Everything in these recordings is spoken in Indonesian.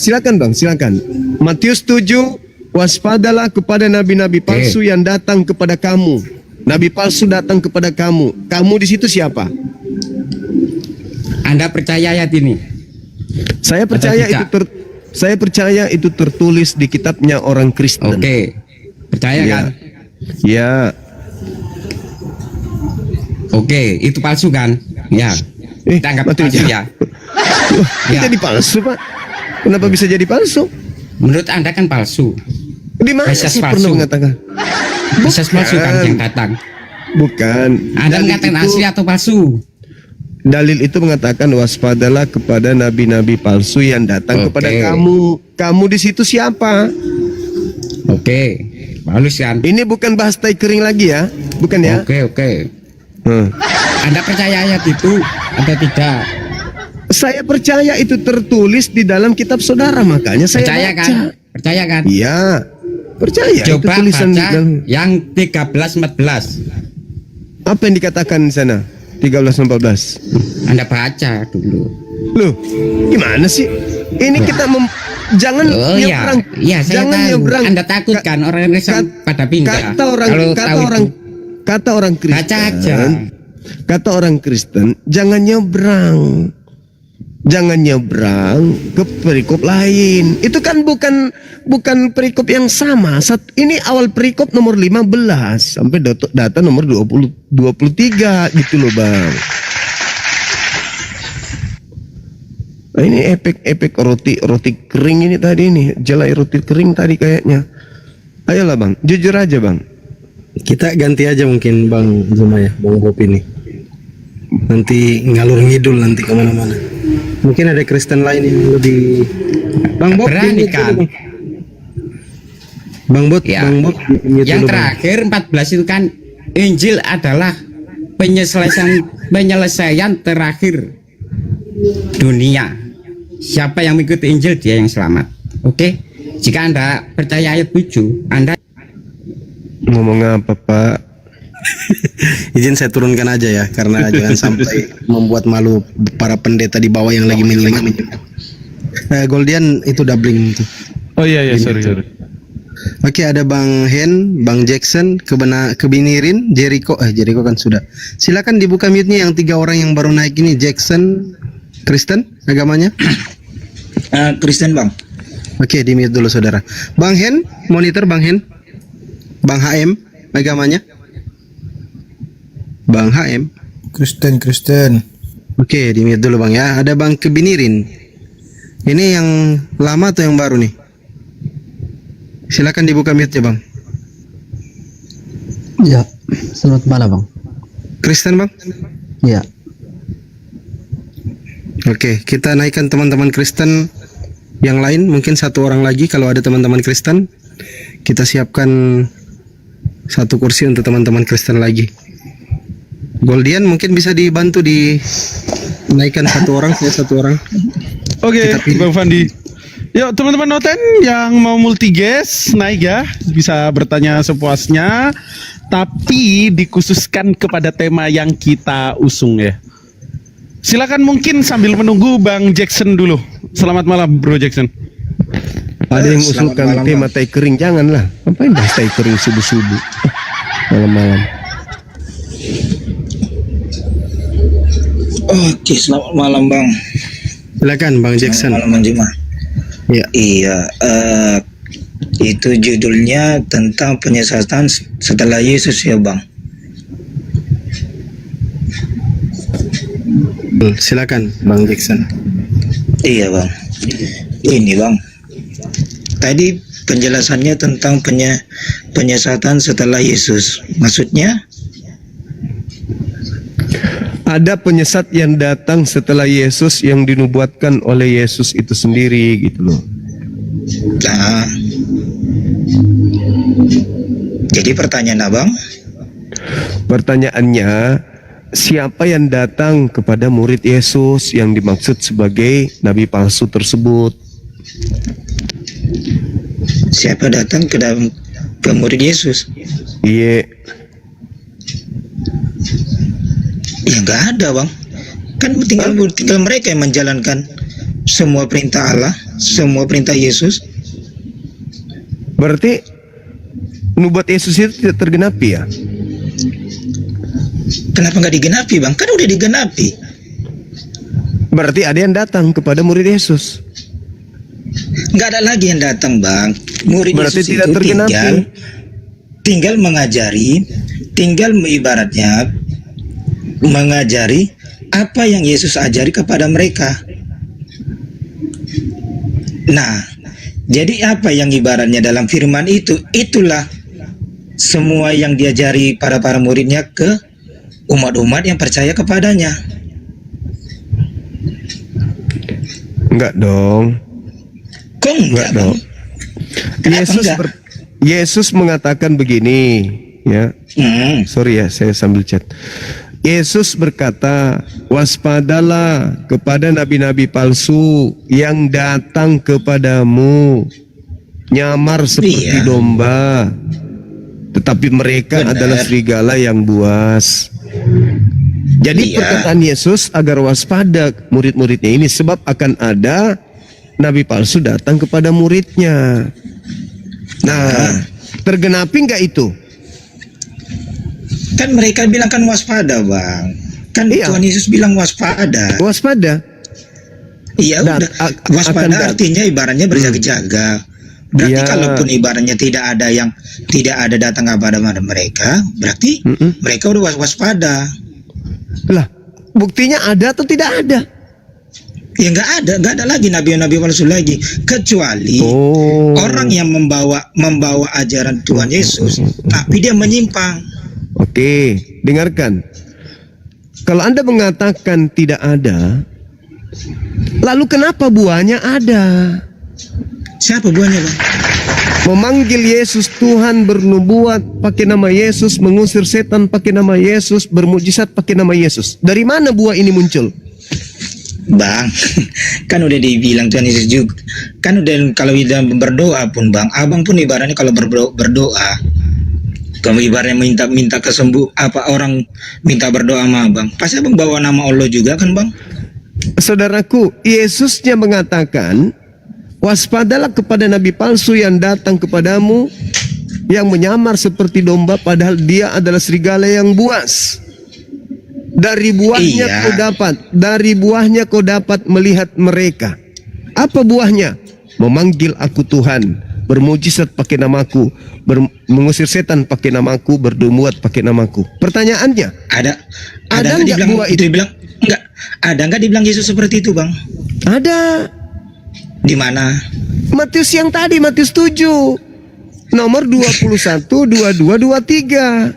Silakan Bang, silakan. Matius 7, waspadalah kepada nabi-nabi palsu yang datang kepada kamu. Nabi palsu datang kepada kamu. Kamu di situ siapa? Anda percaya ayat ini? Saya percaya itu tertulis di kitabnya orang Kristen. Oke. Percaya Ya. kan? Ya. Oke, itu palsu kan? Ya. Kita anggap Matius. palsu ya. Ya. Jadi palsu, Pak. Kenapa bisa jadi palsu? Menurut Anda kan palsu. Di mana Mesias sih palsu. pernah mengatakan? Mesias palsu kan yang datang. Bukan. Anda mengatakan asli atau palsu? Dalil itu mengatakan waspadalah kepada nabi-nabi palsu yang datang kepada kamu. Kamu di situ siapa? Oke. Bagus kan? Ini bukan bahas tai kering lagi ya, bukan ya? Oke. Anda percaya ayat itu atau tidak? Saya percaya itu tertulis di dalam kitab saudara, makanya saya Percaya baca. kan? Percaya kan? Iya, percaya. Coba itu tulisan baca dalam. yang 13-14. Apa yang dikatakan di sana? 13-14. Anda baca dulu. Loh, gimana sih? Ini kita jangan Oh iya, nyebrang. iya saya Jangan tahu. nyebrang. Anda takut kan orang Indonesia pada pindah. Kata orang Kristen. Baca aja. Kata orang Kristen, jangan nyebrang. Jangan nyebrang ke perikop lain. Itu kan bukan perikop yang sama. Ini awal perikop nomor 15 sampai data nomor 23 gitu loh, Bang. Nah, ini efek roti kering ini tadi nih, jelai roti kering tadi kayaknya. Ayolah Bang, jujur aja Bang. Kita ganti aja mungkin Bang Zuma ya, Bang Bob ini. Nanti ngalur ngidul nanti kemana-mana. Mungkin ada Kristen lain yang lebih. Bang Bob berani kan? Bang Bob, Ya. Bang Bob. Yang terakhir 14 itu kan Injil adalah penyelesaian terakhir dunia. Siapa yang mengikuti Injil dia yang selamat. Oke? Jika Anda percaya ayat 7, Anda Ngomong apa Pak? Izin saya turunkan aja ya, karena jangan sampai membuat malu para pendeta di bawah yang lagi minum. Goldian itu doubling itu. Oh iya sorry. Oke, ada Bang Hen, Bang Jackson, Kebinirin, Jericho kan sudah. Silakan dibuka mute-nya yang 3 orang yang baru naik ini. Jackson, Kristen agamanya? Kristen Bang. Oke, di mute dulu saudara. Bang Hen, monitor Bang Hen. Bang HM, agamanya? Bang HM. Kristen. Oke, di mute dulu Bang ya. Ada Bang Kebinirin. Ini yang lama atau yang baru nih? Silakan dibuka mute-nya Bang. Ya, selamat malam Bang. Kristen Bang? Ya, Oke, kita naikkan teman-teman Kristen yang lain, mungkin 1 orang lagi kalau ada teman-teman Kristen. Kita siapkan 1 kursi untuk teman-teman Kristen lagi. Goldian mungkin bisa dibantu dinaikkan 1 orang, saya 1 orang. Oke, Kita pilih. Bang Fandi. Yuk teman-teman Noten yang mau multi guest naik ya, bisa bertanya sepuasnya, tapi dikhususkan kepada tema yang kita usung ya. Silakan mungkin sambil menunggu Bang Jackson dulu. Selamat malam Bro Jackson. Ada yang Selamat usulkan malam, tema tai kering, janganlah. Ngapain bahas tai kering subuh-subuh malam-malam? Oke, selamat malam Bang. Silakan Bang Jackson. Selamat malam Bang Juma. Ya. Iya, itu judulnya tentang penyesatan setelah Yesus ya Bang. Silakan Bang Jackson. Iya Bang. Ini Bang. Tadi penjelasannya tentang penyesatan setelah Yesus. Maksudnya? Ada penyesat yang datang setelah Yesus yang dinubuatkan oleh Yesus itu sendiri gitu loh. Nah, jadi pertanyaan Abang, Pertanyaannya, siapa yang datang kepada murid Yesus yang dimaksud sebagai nabi palsu tersebut? siapa datang ke dalam ke murid Yesus? Iya, Ya nggak ada Bang. Kan tinggal mereka yang menjalankan semua perintah Allah, semua perintah Yesus. Berarti nubuat Yesus itu tidak tergenapi ya? Kenapa nggak digenapi, Bang? Kan udah digenapi. Berarti ada yang datang kepada murid Yesus. Nggak ada lagi yang datang, Bang. Murid Berarti Yesus tidak itu tergenapi. tinggal mengajari, tinggal ibaratnya mengajari apa yang Yesus ajari kepada mereka. Nah, jadi apa yang ibaratnya dalam firman itu, itulah semua yang diajari para muridnya ke umat-umat yang percaya kepadanya. Enggak dong. Kok enggak, dong. Kenapa enggak? Yesus mengatakan begini, ya. Sorry ya, saya sambil chat. Yesus berkata, waspadalah kepada nabi-nabi palsu yang datang kepadamu, nyamar seperti Iya. domba, tetapi mereka Benar. adalah serigala yang buas. Jadi Iya. perkataan Yesus agar waspada murid-muridnya ini, sebab akan ada nabi palsu datang kepada muridnya. Nah, tergenapi nggak itu? Kan mereka bilang kan waspada, Bang. Kan Iya. Tuhan Yesus bilang waspada. Waspada. Iya, Dan udah. akan Waspada datang. artinya ibaratnya berjaga-jaga. Berarti Iya. kalaupun ibaratnya tidak ada datang kepada mereka, berarti mereka udah waspada. Lah, buktinya ada atau tidak ada? Ya nggak ada lagi nabi-nabi palsu lagi, kecuali Oh. orang yang membawa ajaran Tuhan Yesus, tapi dia menyimpang. Oke, dengarkan. Kalau Anda mengatakan tidak ada, lalu kenapa buahnya ada? Siapa buahnya, Bang? Memanggil Yesus Tuhan, bernubuat pakai nama Yesus, mengusir setan pakai nama Yesus, bermujizat pakai nama Yesus. Dari mana buah ini muncul? Bang, kan udah dibilang Tuhan Yesus juga. Kan udah kalau kita berdoa pun, Bang, abang pun ibaratnya kalau berdoa, kamu ibaratnya minta orang minta berdoa sama abang, pasti abang bawa nama Allah juga kan, Bang? Saudaraku, Yesusnya mengatakan, waspadalah kepada nabi palsu yang datang kepadamu, yang menyamar seperti domba padahal dia adalah serigala yang buas. Dari buahnya Iya. dari buahnya kau dapat melihat mereka. Apa buahnya? Memanggil aku Tuhan, bermujizat pakai namaku, mengusir setan pakai namaku, bernubuat pakai namaku. Pertanyaannya, Ada Ada nggak nggak dibilang buah itu itu? dibilang enggak? Ada nggak dibilang Yesus seperti itu, Bang? ada. Di mana? Matius yang tadi, Matius 7. Nomor 21, 22, 23.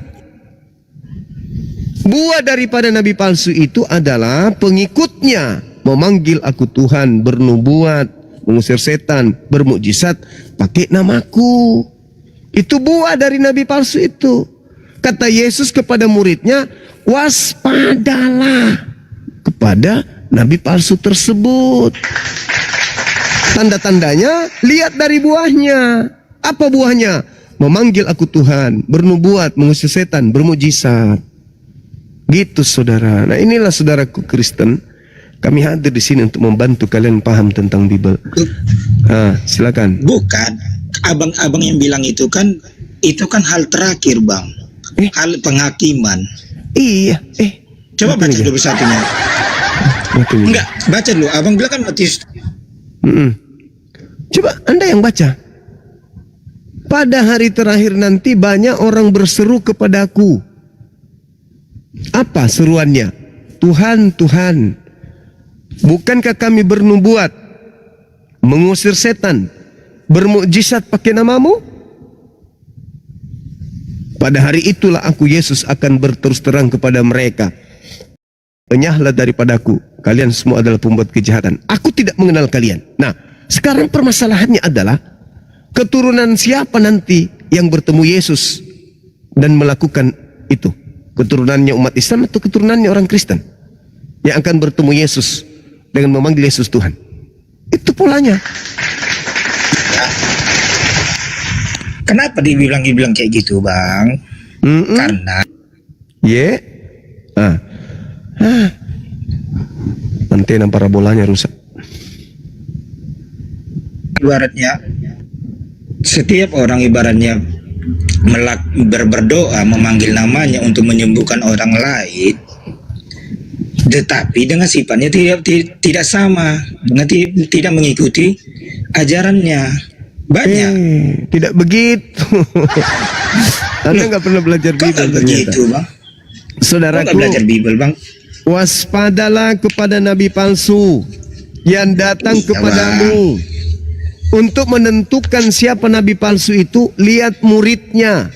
Buah daripada nabi palsu itu adalah pengikutnya memanggil aku Tuhan, bernubuat, mengusir setan, bermukjizat pakai namaku. Itu buah dari nabi palsu itu. Kata Yesus kepada muridnya, waspadalah kepada nabi palsu tersebut. Tanda-tandanya, lihat dari buahnya. Apa buahnya? Memanggil aku Tuhan, bernubuat, mengusir setan, bermukjizat. Gitu saudara. Nah inilah saudaraku Kristen. Kami hadir di sini untuk membantu kalian paham tentang Bible. Silakan. Bukan. Abang yang bilang itu kan hal terakhir, Bang. Hal penghakiman. Iya. Coba baca Mati dulu satunya. Mati. Enggak, baca dulu. Abang bilang kan Matius. Coba Anda yang baca. Pada hari terakhir nanti banyak orang berseru kepadaku. Apa seruannya? Tuhan, Tuhan, bukankah kami bernubuat, mengusir setan, bermukjizat pakai namamu? Pada hari itulah aku Yesus akan berterus terang kepada mereka. Enyahlah daripadaku, kalian semua adalah pembuat kejahatan. Aku tidak mengenal kalian. Nah, sekarang permasalahannya adalah keturunan siapa nanti yang bertemu Yesus dan melakukan itu? Keturunannya umat Islam atau keturunannya orang Kristen yang akan bertemu Yesus dengan memanggil Yesus Tuhan? Itu polanya. Kenapa dibilang kayak gitu, Bang? Karena Antena parabolanya rusak. ibaratnya setiap orang ibaratnya berdoa memanggil namanya untuk menyembuhkan orang lain, tetapi dengan sifatnya tidak sama, dengan tidak mengikuti ajarannya. Banyak. Tidak begitu. Anda nggak pernah belajar Kok Bible nggak ternyata. begitu, Bang? Kok nggak Saudaraku, belajar Bible, Bang? waspadalah kepada nabi palsu yang datang Iya, kepadamu. Untuk menentukan siapa nabi palsu itu, lihat muridnya.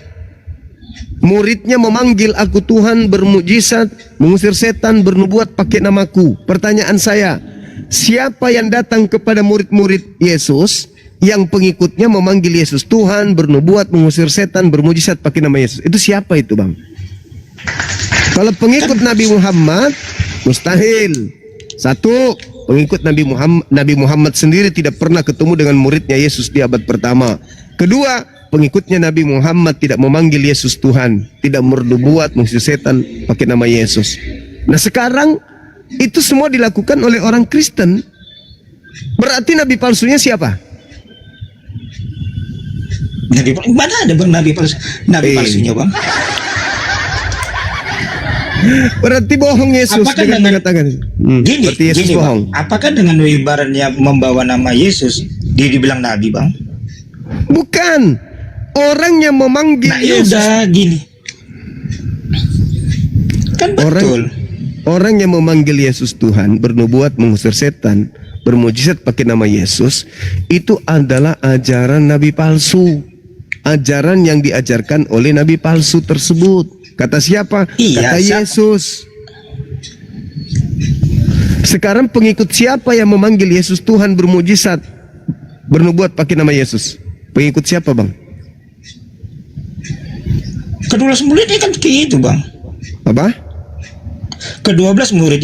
Muridnya memanggil aku Tuhan, bermujizat, mengusir setan, bernubuat pakai namaku. Pertanyaan saya, siapa yang datang kepada murid-murid Yesus yang pengikutnya memanggil Yesus Tuhan, bernubuat, mengusir setan, bermujizat pakai nama Yesus? Itu siapa itu, Bang? Kalau pengikut Nabi Muhammad, mustahil. Satu, pengikut Nabi Muhammad sendiri tidak pernah ketemu dengan muridnya Yesus di abad pertama. Kedua, pengikutnya Nabi Muhammad tidak memanggil Yesus Tuhan, tidak bernubuat, mengusir setan pakai nama Yesus. Nah sekarang itu semua dilakukan oleh orang Kristen. Berarti nabi palsunya siapa? Mana ada Bang nabi palsu? Nabi palsunya, Bang? Berarti bohong Yesus Apakah dengan dengan- mengatakan Gini, berarti Yesus gini, bohong. Bang. Apakah dengan ibaratnya membawa nama Yesus dia dibilang nabi, Bang? Bukan. Orang yang memanggil Nah, ya Yesus, udah gini. Kan betul. orang yang memanggil Yesus Tuhan, bernubuat, mengusir setan, bermujizat pakai nama Yesus, itu adalah ajaran nabi palsu. Ajaran yang diajarkan oleh nabi palsu tersebut. Kata siapa? Iya, Kata siapa? Yesus. Sekarang pengikut siapa yang memanggil Yesus Tuhan, bermujizat, bernubuat pakai nama Yesus? Pengikut siapa, Bang? Kedua muridnya kan kayak itu, Bang. Apa? Kedua-belas murid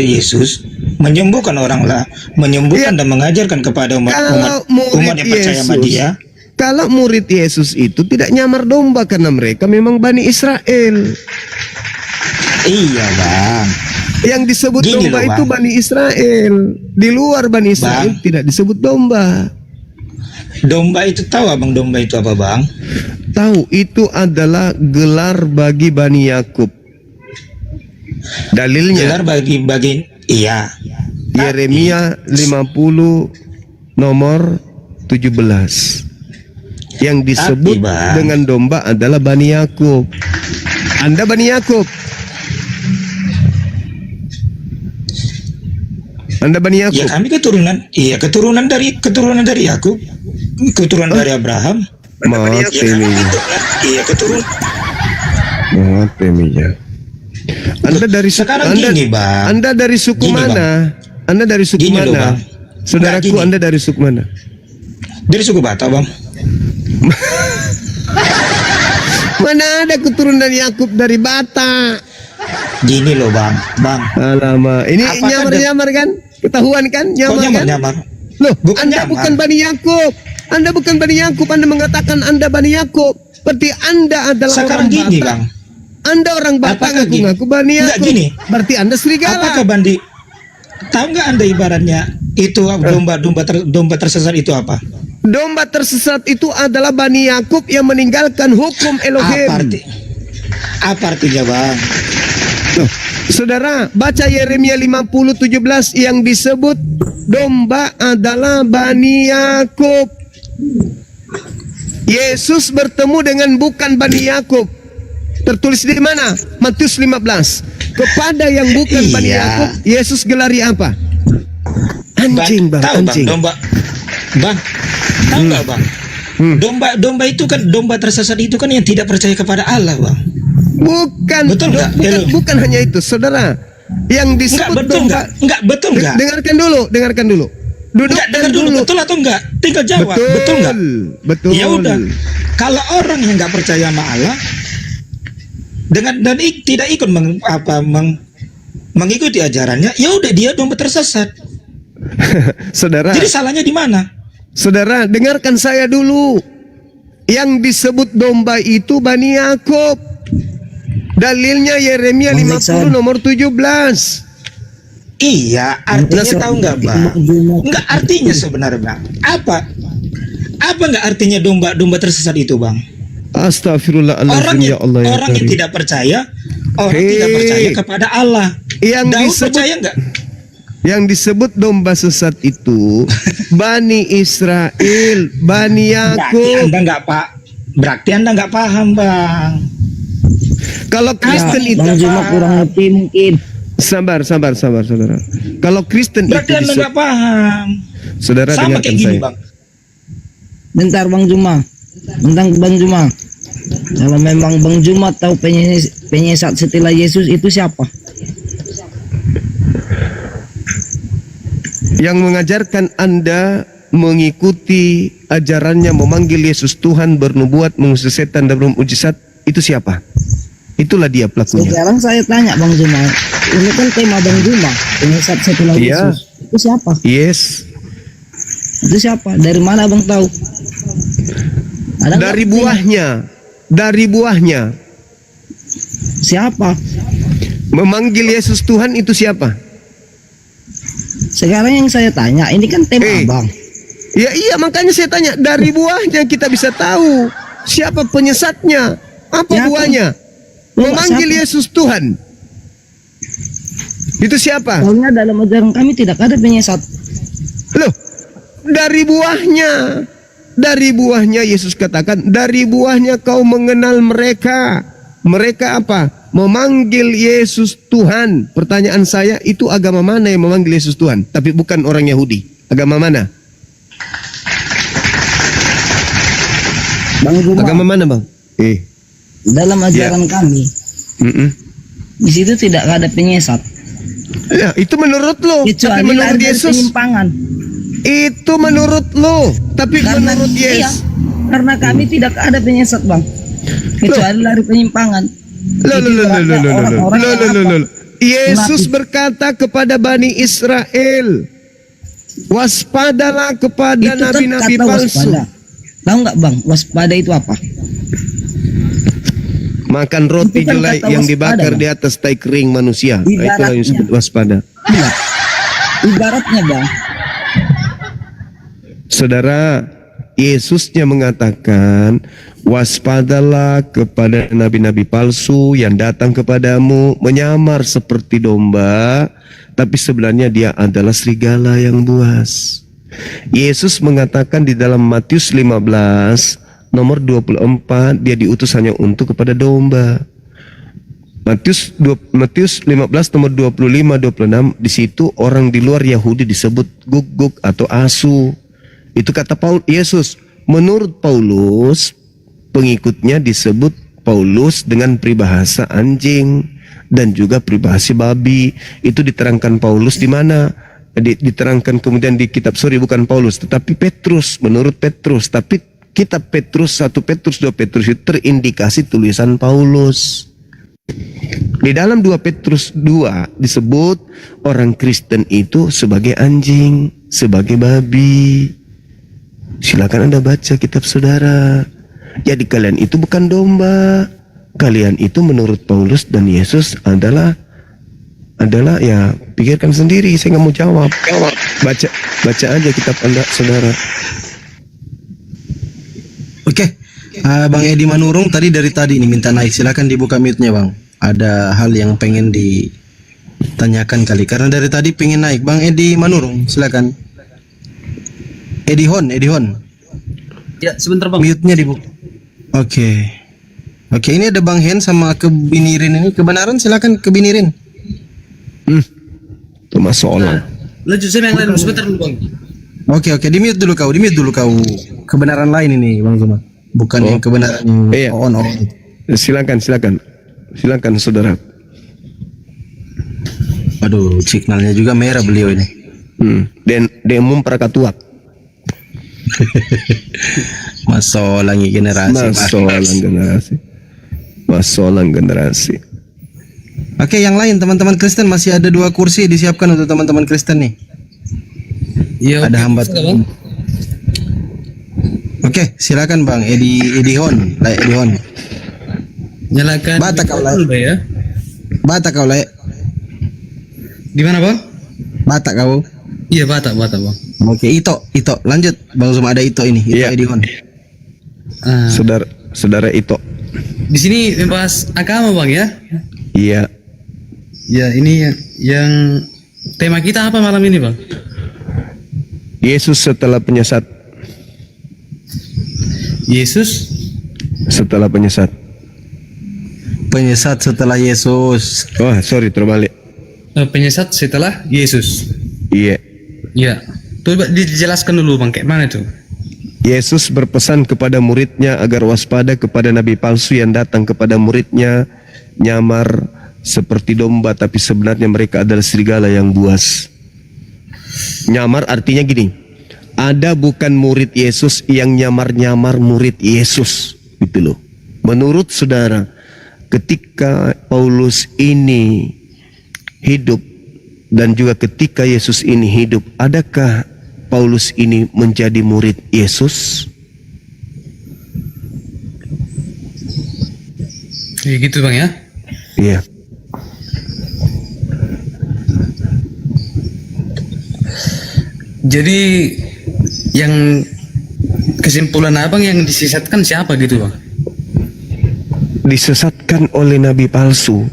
Yesus menyembuhkan orang lah, menyembuhkan Iya. dan mengajarkan kepada umat yang percaya sama dia. Kalau murid Yesus itu tidak nyamar domba karena mereka memang Bani Israel. Iya, Bang. Yang disebut Gini domba loh, itu Bang. Bani Israel. Di luar Bani Israel Bang. tidak disebut domba. Domba itu tahu Abang domba itu apa, Bang? Tahu, itu adalah gelar bagi Bani Yakub. Dalilnya Gelar bagi iya. Yeremia 50 nomor 17. Yang disebut Tapi, Bang, dengan domba adalah Bani Yakub. Anda Bani Yakub. Anda Bani Ya Yakub. kami keturunan dari Yakub, keturunan dari Abraham. Maaf Ya kami Eminya. iya keturunan. Maaf Eminya. Anda dari Sekarang gini, Bang. Anda dari suku Gini, mana? Anda dari suku Gini loh, mana? Bang. Saudaraku, Enggak, gini. Anda dari suku mana? Dari suku Batak, Bang. Mana ada keturunan Yakub dari Batak? Gini loh, Bang. Alamak, ini Apakah nyamar-nyamar kan? Ketahuan kan? Kok Nyamar kan? nyamar? Loh, Bukan Anda nyamar. bukan Bani Yakub. Anda bukan Bani Yakub. Anda mengatakan Anda Bani Yakub. Berarti Anda adalah Sekarang orang gini, Batak. Bang. Anda orang Batak Apakah gini? ngaku-ngaku Bani Enggak, Yakub. gini. Berarti Anda serigala. Apakah Bandi? Tahu nggak Anda ibaratnya itu domba tersesat itu apa? Domba tersesat itu adalah Bani Yakub yang meninggalkan hukum Elohim. Apa artinya, Bang? Loh, saudara, baca Yeremia 50:17 yang disebut domba adalah Bani Yakub. Yesus bertemu dengan bukan Bani Yakub. Tertulis di mana? Matius 15. Kepada yang bukan Bani Iya. Yakub, Yesus gelari apa? Anjing, Bang, Tahu, anjing. Bang, Bang, tahu nggak, Bang? Domba itu kan domba tersesat itu kan yang tidak percaya kepada Allah, Bang. Bukan, Betul nggak? bukan hanya itu, saudara. Yang Enggak disebut betul domba. nggak? Enggak betul nggak? Dengarkan dulu. Duduk Enggak, dan dengar dulu betul atau enggak? Tinggal jawab. Betul nggak? Betul. Ya udah. Kalau orang yang nggak percaya sama Allah tidak ikut mengikuti ajarannya, ya udah dia domba tersesat. Saudara, Jadi salahnya di mana? saudara, dengarkan saya dulu. Yang disebut domba itu Bani Yakub. Dalilnya Yeremia 50 nomor 17. Iya, artinya tahu nggak bang? Nggak artinya sebenarnya bang. Apa nggak artinya domba tersesat itu bang? Astagfirullahaladzim, ya Allah ya Orang yang Karim. tidak percaya, orang Hei. tidak percaya kepada Allah. Yang Daud disebut percaya nggak? Yang disebut domba sesat itu Bani Israel, Bani Yakub. Berarti anda nggak paham bang. Kalau Kristen itu Bang Juma kurang ngerti mungkin. sabar, saudara. Kalau Kristen Berarti itu anda nggak paham. saudara Sama dengarkan kayak gini saya. bang. Bentar Bang Juma. Tentang Bang Juma. Kalau memang Bang Juma tahu penyesat setelah Yesus itu siapa? Yang mengajarkan Anda mengikuti ajarannya memanggil Yesus Tuhan, bernubuat, mengusir setan dan bermujizat, itu siapa? Itulah dia pelakunya. Sekarang saya tanya Bang Juma. Ini kan tema Bang Juma. Penyesat setelah Iya. Yesus. Itu siapa? Yes. Itu siapa? Dari mana Bang tahu? Ada nggak Dari buktinya? buahnya. Dari buahnya. Siapa? Memanggil Yesus Tuhan itu siapa? Sekarang yang saya tanya, ini kan tema Abang. Ya iya, makanya saya tanya, dari buahnya kita bisa tahu siapa penyesatnya. Apa Siapa? buahnya? Loh, Memanggil siapa? Yesus Tuhan. Itu siapa? Soalnya dalam ajaran kami tidak ada penyesat. Loh, dari buahnya. Dari buahnya Yesus katakan, dari buahnya kau mengenal mereka. Mereka apa? Memanggil Yesus Tuhan. Pertanyaan saya, itu agama mana yang memanggil Yesus Tuhan? Tapi bukan orang Yahudi. Agama mana? Bang Juma, Agama mana bang? dalam ajaran kami, Mm-mm. di situ tidak ada penyesat. Ya, itu menurut lo. Tapi Kecuali menurut lari dari Yesus, penyimpangan. itu menurut lo. Tapi menurut iya, Yesus, karena kami tidak ada penyesat Bang. Kecuali lari penyimpangan. Loh, Itu loh, loh, berarti loh, loh, loh, orang-orang loh, yang loh, loh, apa? loh. Yesus Munafik. berkata kepada Bani Israel, waspadalah kepada Itu kan nabi-nabi kata palsu. waspada. Tahu nggak Bang, waspada itu apa? Makan roti Itu kan jelai kata yang waspada, dibakar Bang. di atas tai kering manusia. Nah, itulah yang Ibaratnya. disebut waspada. Iya. Ibaratnya Bang, Saudara, Yesusnya mengatakan, waspadalah kepada nabi-nabi palsu yang datang kepadamu menyamar seperti domba, tapi sebenarnya dia adalah serigala yang buas. Yesus mengatakan di dalam Matius 15 nomor 24, dia diutus hanya untuk kepada domba. Matius 15 nomor 25-26, di situ orang di luar Yahudi disebut guguk atau asu. Itu kata Yesus. Menurut Paulus, pengikutnya disebut Paulus dengan peribahasa anjing dan juga peribahasa babi. Itu diterangkan Paulus di mana? Diterangkan kemudian di kitab, bukan Paulus, tetapi Petrus, menurut Petrus. Tapi kitab Petrus, 1 Petrus, 2 Petrus itu terindikasi tulisan Paulus. Di dalam 2 Petrus 2 disebut orang Kristen itu sebagai anjing, sebagai babi. Silakan Anda baca kitab saudara. Jadi kalian itu bukan domba. Kalian itu menurut Paulus dan Yesus adalah ya, pikirkan sendiri, saya nggak mau jawab. Baca aja kitab Anda saudara. Oke. Bang Edi Manurung tadi ini minta naik. Silakan dibuka mute-nya Bang. Ada hal yang pengen ditanyakan kali. Karena dari tadi pengen naik. Bang Edi Manurung, silakan. Edi Hon. Ya, sebentar Bang. Mute-nya dibuka. Oke, ini ada Bang Hen sama Kebinirin ini. Kebenaran silakan Kebinirin. Itu masalah. Lanjut saya yang lain sebentar dulu Bang. Oke, di mute dulu kau. Kebenaran lain ini Bang Zuma. Bukan yang kebenaran yang Iya. on. Silakan saudara. Aduh, signalnya juga merah beliau ini. Dan demum prakatuak. Masolangi Masolang generasi. Oke, yang lain teman-teman Kristen masih ada 2 kursi disiapkan untuk teman-teman Kristen nih. Iya. Ada hambatan. Oke, silakan Bang Edi Hon. Nyalakan Bata kau lah. dulu, ya. Bata kau le. Di mana Bang? Batak kau. Iya, Batak bang. Oke, Ito. Lanjut. Bang Zuma, ada Ito ini. Ito Iya. Edion. Ah, Saudara Ito. di sini membahas agama bang ya. Iya. Ya ini yang tema kita apa malam ini bang? Yesus setelah penyesat. Yesus Setelah penyesat. Penyesat setelah Yesus. Oh, sorry, terbalik. penyesat setelah Yesus. Iya. Ya, coba dijelaskan dulu bang, kayak mana tuh? Yesus berpesan kepada muridnya agar waspada kepada nabi palsu yang datang kepada muridnya, nyamar seperti domba tapi sebenarnya mereka adalah serigala yang buas. Nyamar artinya gini, ada bukan murid Yesus yang nyamar-nyamar murid Yesus, gitu loh. Menurut saudara, ketika Paulus ini hidup dan juga ketika Yesus ini hidup, adakah Paulus ini menjadi murid Yesus? Ya gitu bang ya. Iya. Jadi yang kesimpulan abang yang disesatkan siapa gitu bang? Disesatkan oleh nabi palsu.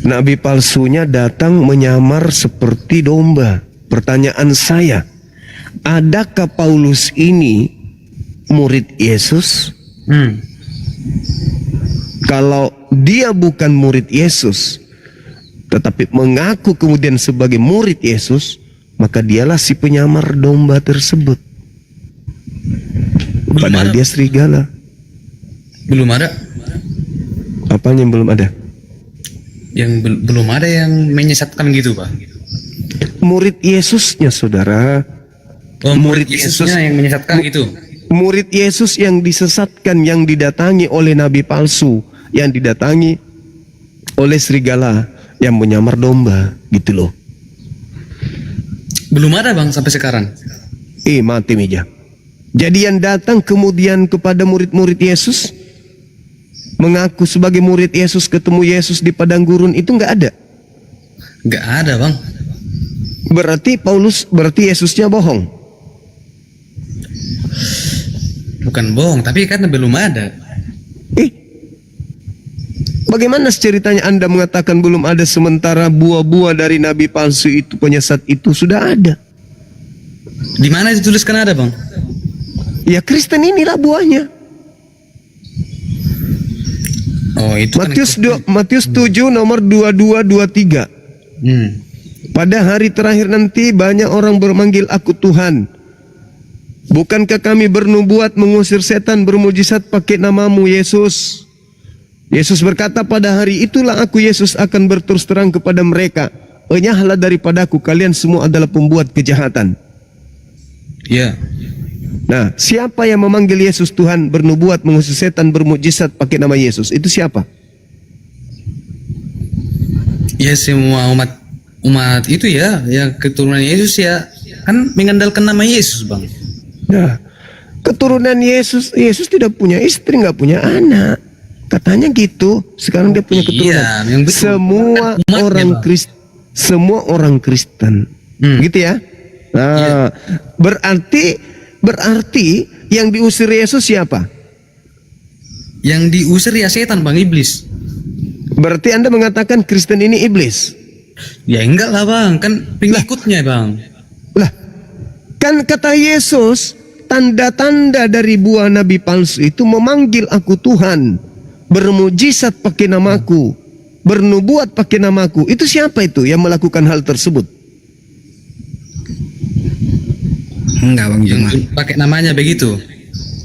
Nabi palsunya datang menyamar seperti domba. Pertanyaan saya, adakah Paulus ini murid Yesus? Kalau dia bukan murid Yesus, tetapi mengaku kemudian sebagai murid Yesus, maka dialah si penyamar domba tersebut. Padahal dia serigala. Belum ada. Apanya yang belum ada? Yang belum ada yang menyesatkan gitu pak. Murid Yesusnya, saudara. Oh, Murid Yesusnya Yesus. yang menyesatkan gitu. Murid Yesus yang disesatkan, yang didatangi oleh nabi palsu, yang didatangi oleh serigala yang menyamar domba, gitu loh. Belum ada bang sampai sekarang. Mati meja. Jadi yang datang kemudian kepada murid-murid Yesus, mengaku sebagai murid Yesus, ketemu Yesus di padang gurun, itu nggak ada. Nggak ada bang. Berarti Yesusnya bohong. Bukan bohong, tapi kan belum ada. Bagaimana ceritanya Anda mengatakan belum ada sementara buah-buah dari nabi palsu itu, penyesat itu sudah ada? Di mana dituliskan ada bang? Ya Kristen inilah buahnya. Oh itu Matius 7 nomor 22-23. Pada hari terakhir nanti banyak orang bermanggil aku Tuhan. Bukankah kami bernubuat, mengusir setan, bermujizat pakai namamu Yesus? Yesus berkata, pada hari itulah aku Yesus akan berterus terang kepada mereka, enyahlah daripadaku, kalian semua adalah pembuat kejahatan. Ya. Nah, siapa yang memanggil Yesus Tuhan, bernubuat, mengusir setan, bermujizat pakai nama Yesus? Itu siapa? Ya semua umat itu ya, yang keturunan Yesus ya, kan mengandalkan nama Yesus bang. Nah, keturunan Yesus tidak punya istri, nggak punya anak. Katanya gitu. Sekarang dia punya keturunan. Iya, yang betul. Semua Umatnya, orang Bang. Kristen, semua orang Kristen, gitu ya. Nah, berarti yang diusir Yesus siapa? Yang diusir ya setan bang, iblis. Berarti Anda mengatakan Kristen ini iblis? Ya enggak lah bang, kan pengikutnya bang. Lah, kan kata Yesus, tanda-tanda dari buah nabi palsu itu memanggil aku Tuhan, bermujizat pakai namaku, bernubuat pakai namaku. Itu siapa itu yang melakukan hal tersebut? Enggak bang Juma. Pakai namanya begitu.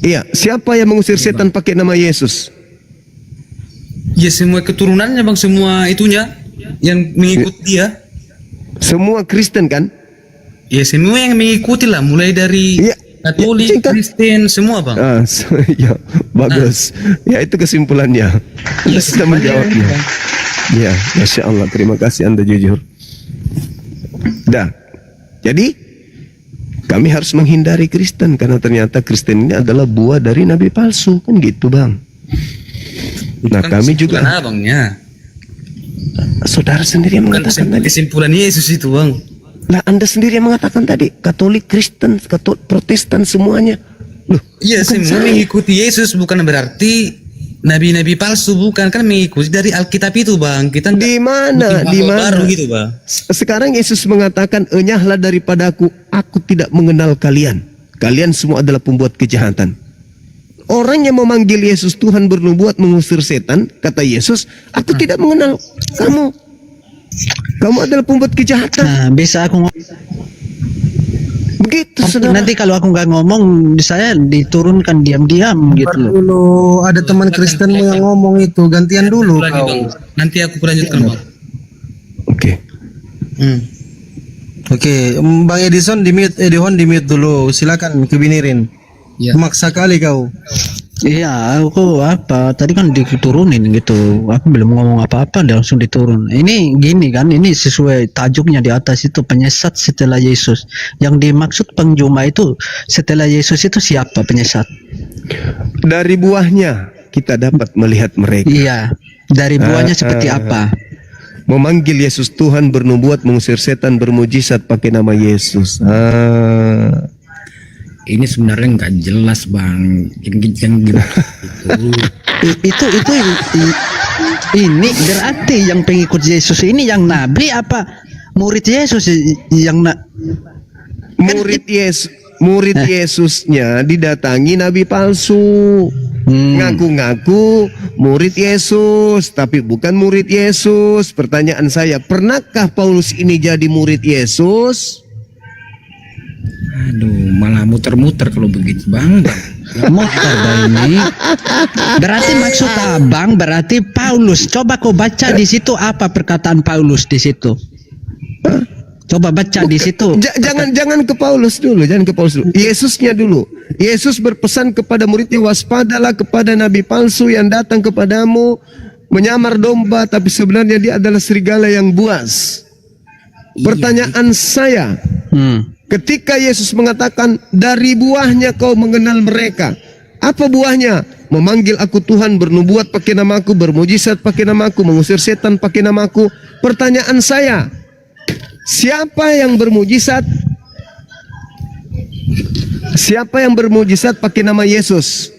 Iya, siapa yang mengusir setan pakai nama Yesus? Ya semua keturunannya bang, semua itunya yang mengikuti dia. Semua Kristen kan? Ya semua yang mengikuti lah, mulai dari Iya. Katolik, Ya, Kristen, semua bang. Ya, bagus. Ya, itu kesimpulannya. Anda sudah menjawabnya. Ya, Masya Allah. Terima kasih Anda jujur. Dah. Jadi, kami harus menghindari Kristen karena ternyata Kristen ini adalah buah dari nabi palsu, kan gitu bang. Nah, Kan kami juga kesimpulan abangnya. Saudara sendiri yang Bukan mengatakan tadi. kesimpulan Yesus itu, Bang. Lah Anda sendiri yang mengatakan tadi, Katolik, Kristen, Protestan semuanya. Loh, Iya, bukan semua saya. mengikuti Yesus bukan berarti nabi-nabi palsu, bukan, kan mengikuti dari Alkitab itu, Bang. Kita nggak Di mana? bikin Di hal mana? baru gitu, Bang. Sekarang Yesus mengatakan, "Enyahlah daripadaku, aku tidak mengenal kalian. Kalian semua adalah pembuat kejahatan." Orang yang memanggil Yesus Tuhan bernubuat mengusir setan, kata Yesus, "Aku tidak mengenal kamu. Kamu adalah pembuat kejahatan." Nah, bisa aku Begitu, saudara. nanti kalau aku nggak ngomong saya diturunkan diam-diam gitu loh. Dulu ada teman Kristenmu yang ngomong itu, gantian dulu Lagi, kau. Bang. Nanti aku lanjutkan, Bang. Oke. Oke, Bang Edison di mute, Edihon di mute dulu. Silakan kebinirin. Iya. Maksa kali kau. Iya, aku apa tadi kan diturunin gitu. Aku belum ngomong apa-apa, dia langsung diturun. Ini gini kan, ini sesuai tajuknya di atas itu, penyesat setelah Yesus. Yang dimaksud pengjuma itu setelah Yesus itu siapa penyesat? Dari buahnya kita dapat melihat mereka. Iya, dari buahnya seperti apa? Memanggil Yesus Tuhan, bernubuat, mengusir setan, bermujizat pakai nama Yesus. Ini sebenarnya nggak jelas bang, yang gimana Itu ini berarti yang pengikut Yesus ini yang nabi apa murid Yesus yang Murid Yesusnya didatangi nabi palsu. Ngaku-ngaku murid Yesus, tapi bukan murid Yesus. Pertanyaan saya, pernahkah Paulus ini jadi murid Yesus? Aduh, malah muter-muter kalau begitu bang. motor ini berarti maksud abang berarti Paulus. Coba kau baca di situ apa perkataan Paulus di situ. Coba baca di situ. Jangan ke Paulus dulu, jangan ke Paulus dulu. Yesusnya dulu. Yesus berpesan kepada muridnya, waspadalah kepada nabi palsu yang datang kepadamu menyamar domba, tapi sebenarnya dia adalah serigala yang buas. Pertanyaan saya, ketika Yesus mengatakan dari buahnya kau mengenal mereka, apa buahnya? Memanggil aku Tuhan, bernubuat pakai namaku, bermujizat pakai namaku, mengusir setan pakai namaku. Pertanyaan saya, siapa yang bermujizat? Siapa yang bermujizat pakai nama Yesus?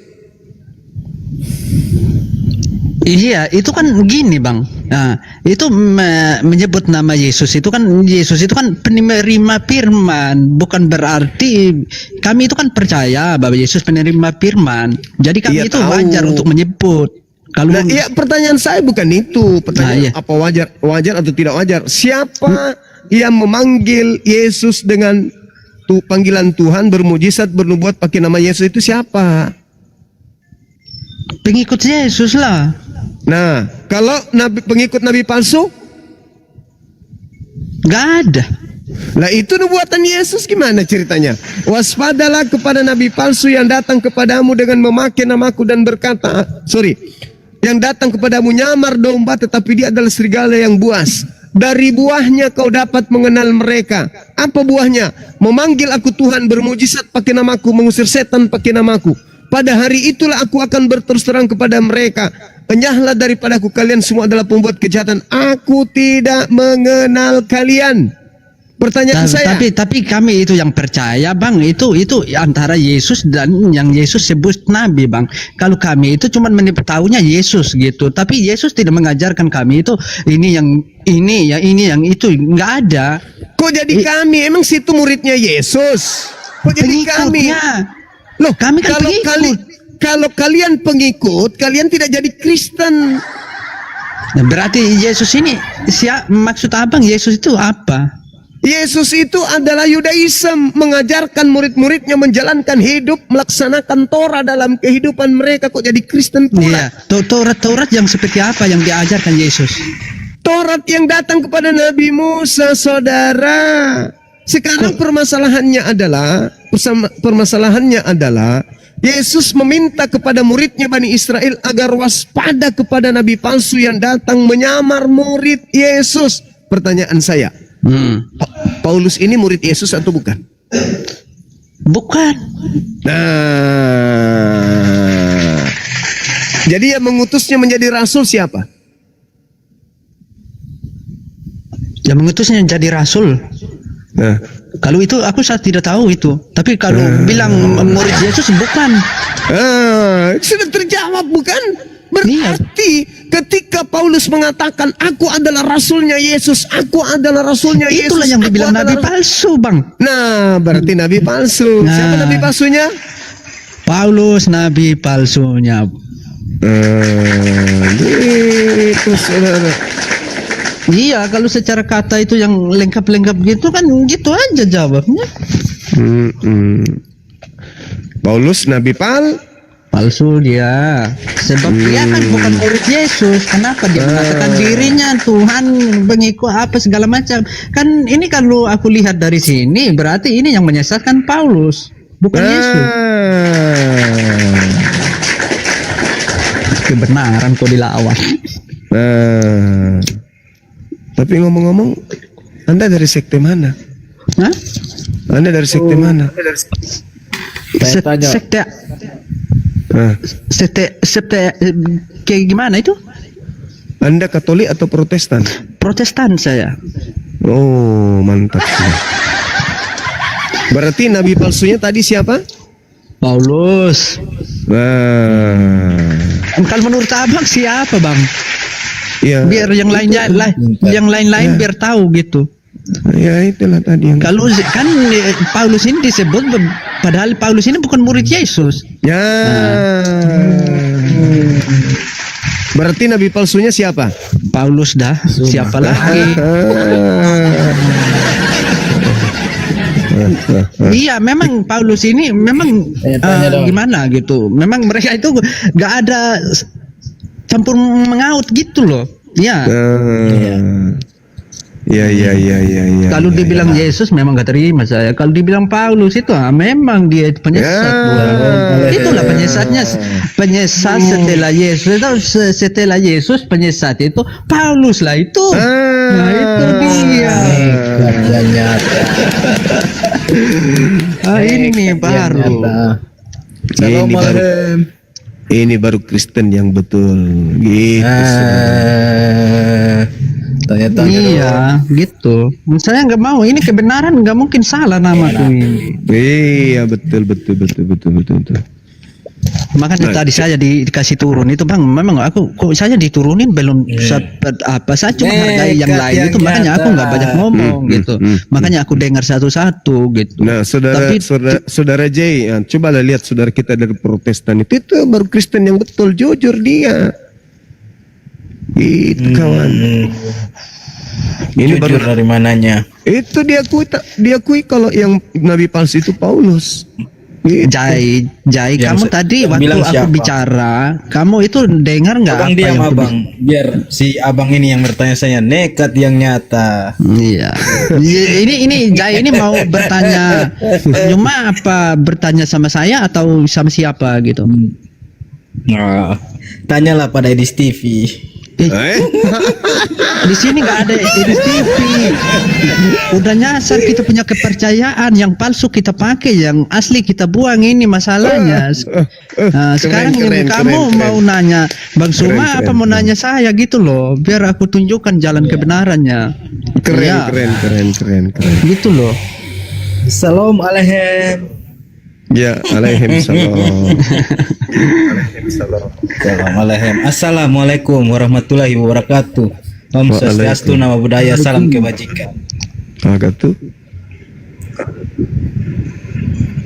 Iya, itu kan gini bang. Nah, itu menyebut nama Yesus itu kan penerima firman, bukan berarti kami itu kan percaya bahwa Yesus penerima firman. Jadi kami Iya, itu tahu. wajar untuk menyebut. Kalau Nah, iya, pertanyaan saya bukan itu. Pertanyaan Nah, iya. apa wajar atau tidak wajar? Siapa yang memanggil Yesus dengan panggilan Tuhan, bermujizat, bernubuat pakai nama Yesus itu siapa? pengikut Yesus lah. Nah, kalau pengikut nabi palsu, Gak ada. lah itu nubuatan Yesus gimana ceritanya? Waspadalah kepada nabi palsu yang datang kepadamu dengan memakai namaku dan berkata, yang datang kepadamu nyamar domba tetapi dia adalah serigala yang buas. Dari buahnya kau dapat mengenal mereka. Apa buahnya? Memanggil aku Tuhan, bermujizat pakai namaku, mengusir setan pakai namaku. Pada hari itulah aku akan berterus terang kepada mereka, enyahlah daripadaku, kalian semua adalah pembuat kejahatan. Aku tidak mengenal kalian. Pertanyaan saya, Tapi kami itu yang percaya bang, itu antara Yesus dan yang Yesus sebut nabi bang. Kalau kami itu cuma tahunya Yesus gitu, tapi Yesus tidak mengajarkan kami itu ini yang itu, nggak ada. kok jadi kami? Emang situ muridnya Yesus? Kok jadi kami? Pengikutnya. Loh, Kami kan pengikut. kalau kalian pengikut, kalian tidak jadi Kristen. Nah, berarti Yesus ini maksud abang Yesus itu apa? Yesus itu adalah Yudaism, mengajarkan murid-muridnya menjalankan hidup, melaksanakan Torah dalam kehidupan mereka. Kok jadi Kristen pula? Iya, Taurat yang seperti apa yang diajarkan Yesus? Taurat yang datang kepada Nabi Musa, saudara. Sekarang permasalahannya adalah Yesus meminta kepada muridnya Bani Israel agar waspada kepada nabi palsu yang datang menyamar murid Yesus. Pertanyaan saya, Paulus ini murid Yesus atau bukan? Bukan. Nah, jadi yang mengutusnya menjadi rasul siapa? Yang mengutusnya jadi rasul. Nah, Kalau itu saya tidak tahu itu. Tapi kalau bilang murid Yesus bukan. sudah terjawab bukan? Iya. Berarti ketika Paulus mengatakan aku adalah rasulnya Yesus, aku adalah rasulnya Yesus. Itulah yang aku dibilang nabi adalah- palsu, Bang. Nah, berarti nabi palsu. Nah. Siapa nabi palsunya? Paulus nabi palsunya. Gitu, saudara. Iya, kalau secara kata itu yang lengkap-lengkap gitu kan gitu aja jawabnya. Paulus nabi Palsu dia. Sebab dia kan bukan murid Yesus. Kenapa dia mengatakan dirinya Tuhan, pengikut apa segala macam. Kan ini kalau aku lihat dari sini berarti ini yang menyesatkan Paulus, bukan Yesus. Kebenaran kok dilawan. Tapi ngomong-ngomong, Anda dari sekte mana? Hah? Anda dari sekte mana? Sekte kayak gimana itu? Anda Katolik atau Protestan? Protestan saya. Oh, mantap. Berarti nabi palsunya tadi siapa? Paulus. Nah, Kalau menurut abang siapa, Bang? ya, Biar yang lainnya yang lain-lain biar tahu gitu. ya itulah tadi yang. Kalau kan Paulus ini disebut padahal Paulus ini bukan murid Yesus. Ya. Berarti nabi palsunya siapa? Paulus dah. Siapa lagi? Iya, memang Paulus ini memang gimana gitu. Memang mereka itu gak ada campur mengaut gitu loh. Ya. Ya. Kalau dibilang Yesus memang gak terima saya. Kalau dibilang Paulus itu memang dia penyesat. Itulah penyesatnya. Penyesat setelah Yesus itu setelah Yesus penyesat itu Paulus lah itu. Nah itu dia. Ini baru. Ini baru Kristen yang betul. Gitu. Iya, gitu. Saya nggak mau. Ini kebenaran nggak mungkin salah namaku ini. Iya, betul. Makanya tadi saya dikasih turun itu, Bang. Memang aku kok saya diturunin belum apa. Saya cuma hargai yang lain itu. Makanya aku nggak banyak ngomong gitu. Makanya aku dengar satu-satu gitu. Nah, saudara J, ya, cobalah lihat saudara kita dari Protestan itu baru Kristen yang betul, jujur dia. Itu kawan. Ini baru dari mananya? itu diakui kalau yang nabi palsu itu Paulus. Gitu. Jai, kamu tadi waktu bilang aku siapa? bicara, kamu itu dengar nggak Abang apa diam yang aku abang, biar si abang ini yang bertanya saya nekat yang nyata. Iya. Ini Jai ini mau bertanya, cuma apa bertanya sama saya atau sama siapa gitu? Nah, tanyalah pada Edis TV. Di sini nggak ada Edis TV. Udah nyasar kita punya kepercayaan, yang palsu kita pakai, yang asli kita buang. Ini masalahnya. Nah, sekarang kamu mau nanya Bang Suma apa mau nanya saya gitu loh, biar aku tunjukkan jalan kebenarannya. Ya, Keren. gitu loh. Assalamualaikum. Ya, alaihissalam. Assalamualaikum warahmatullahi wabarakatuh. Om Swastiastu, nama budaya, salam kebajikan. Agak tuh.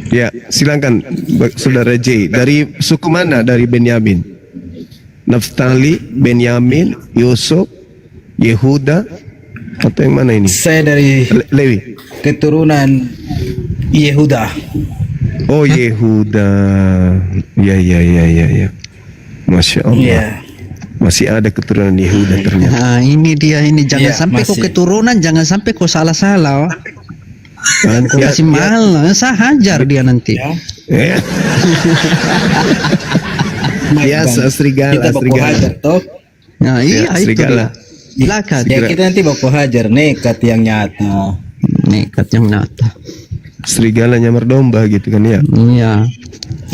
Ya, silakan saudara J. Dari suku mana? Dari Benyamin. Naftali, Benyamin, Yusuf, Yehuda, atau yang mana ini? Saya dari Lewi. keturunan Yehuda. Oh, Yehuda. Ya. Masya Allah. Iya. Masih ada keturunan Yehuda ternyata. Nah, ini dia ini jangan Iya, sampai kok masih. keturunan, jangan sampai kok salah-salah. Nanti Kasih mal, saya hajar dia nanti. Ya. Biasa serigala, Kita baku hajar toh. Nah, iya Ya, itu serigala. dia. Silakan. Ya kita nanti baku hajar nekat yang nyata. Nekat yang nyata. Serigala nyamar domba gitu kan ya. Iya.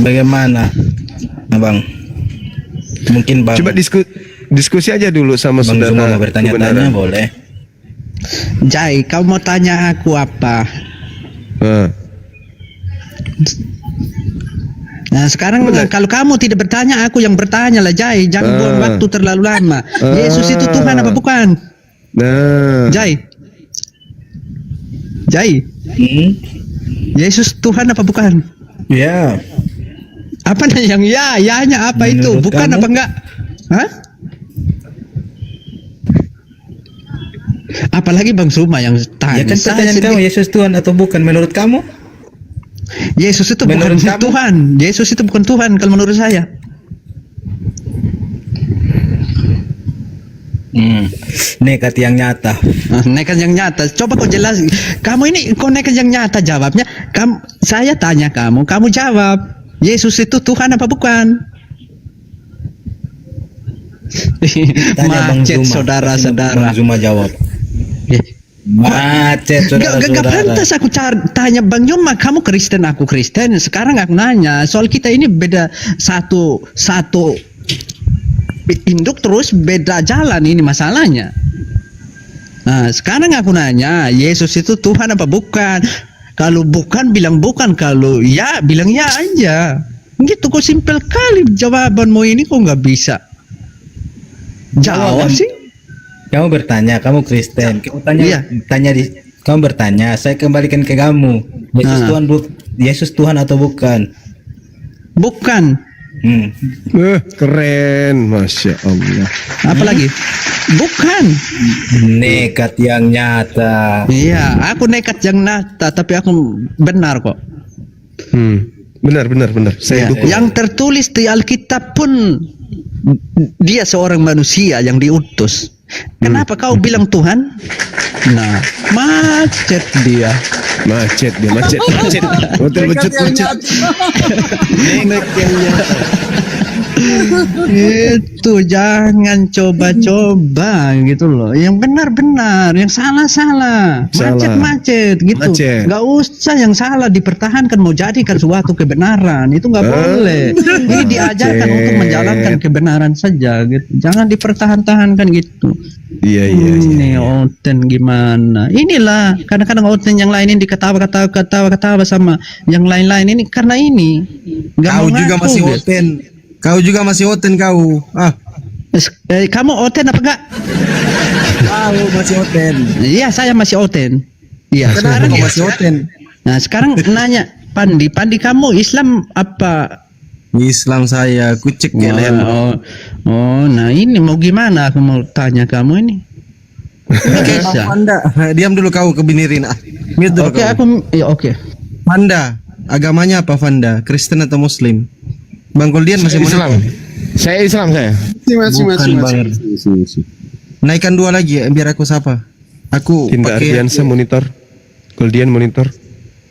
Bagaimana, Abang? Mungkin Bang Coba diskusi aja dulu sama Bang Zuma saudara mau bertanya-tanya kebenaran. boleh. Jai, kau mau tanya aku apa? Ah. Nah sekarang kalau kamu tidak bertanya, aku yang bertanya lah, Jai. Jangan buang waktu terlalu lama. Yesus itu Tuhan apa bukan? Nah. Jai. Yesus Tuhan apa bukan? Ya, Apa yang ya-nya apa itu? Menurut Bukan kamu? apa enggak? Hah? Apalagi Bang Suma yang tanya. ya kan Saya pertanyaan sendiri- kamu, Yesus Tuhan atau bukan menurut kamu? Yesus itu Menurut bukan kamu? Tuhan. Yesus itu bukan Tuhan kalau menurut saya. Nekat yang nyata. Nekat yang nyata. Coba kau jelas. Kamu ini kau nekat yang nyata jawabnya. Saya tanya kamu jawab. Yesus itu Tuhan apa bukan? Tanya Bang Macet Zuma. saudara-saudara. Bang Zuma jawab. Macet Gak saudara-saudara. pantas aku tanya Bang Yoma, kamu Kristen, aku Kristen. Sekarang aku nanya, soal kita ini beda satu induk terus beda jalan, ini masalahnya. Nah sekarang aku nanya, Yesus itu Tuhan apa bukan? Kalau bukan bilang bukan, kalau ya bilang ya aja. Gitu kok, simpel kali jawabanmu ini, kok nggak bisa jawab sih? Kamu bertanya, kamu Kristen. Kamu Iya. Kamu bertanya, saya kembalikan ke kamu. Yesus Nah. Yesus Tuhan atau bukan? Bukan. Keren, masya Allah. Apalagi? Bukan. Nekat yang nyata. Iya, aku nekat yang nyata, tapi aku benar kok. Benar. Saya Ya, dukung. yang tertulis di Alkitab pun dia seorang manusia yang diutus. Kenapa kau bilang Tuhan? Nah, macet dia. Macet. Hotel macet. Itu jangan coba-coba gitu loh. Yang benar-benar, yang salah-salah. Salah. Macet-macet gitu. Macet. Gak usah yang salah dipertahankan mau jadikan suatu kebenaran. Itu nggak boleh. Ini diajarkan Macet. untuk menjalankan kebenaran saja gitu. Jangan dipertahan-tahankan gitu. Iya. Ini Oten gimana? Inilah kadang-kadang Oten yang lain ini diketawa-ketawa sama yang lain-lain ini karena ini. Nggak Kau mau juga ngaku, masih gitu. oten. Kau juga masih oten kau. Kamu Oten apa enggak? Kau masih oten. Iya, saya masih Oten. Iya, Kenapa sekarang kau ya. masih oten? Nah, sekarang nanya Pandi kamu Islam apa? Islam saya, kucek ya leher. Nah ini mau gimana? Aku mau tanya kamu ini. Bisa. Panda, diam dulu kau kebinirin. Mute dulu Oke, kau. oke. Panda, agamanya apa Panda? Kristen atau Muslim? Bang Goldian masih Islam. Saya Islam saya. Bukan Bang. Naikkan 2 lagi ya, biar aku sapa. Aku Tindak pakai Ardiansa monitor. Goldian monitor.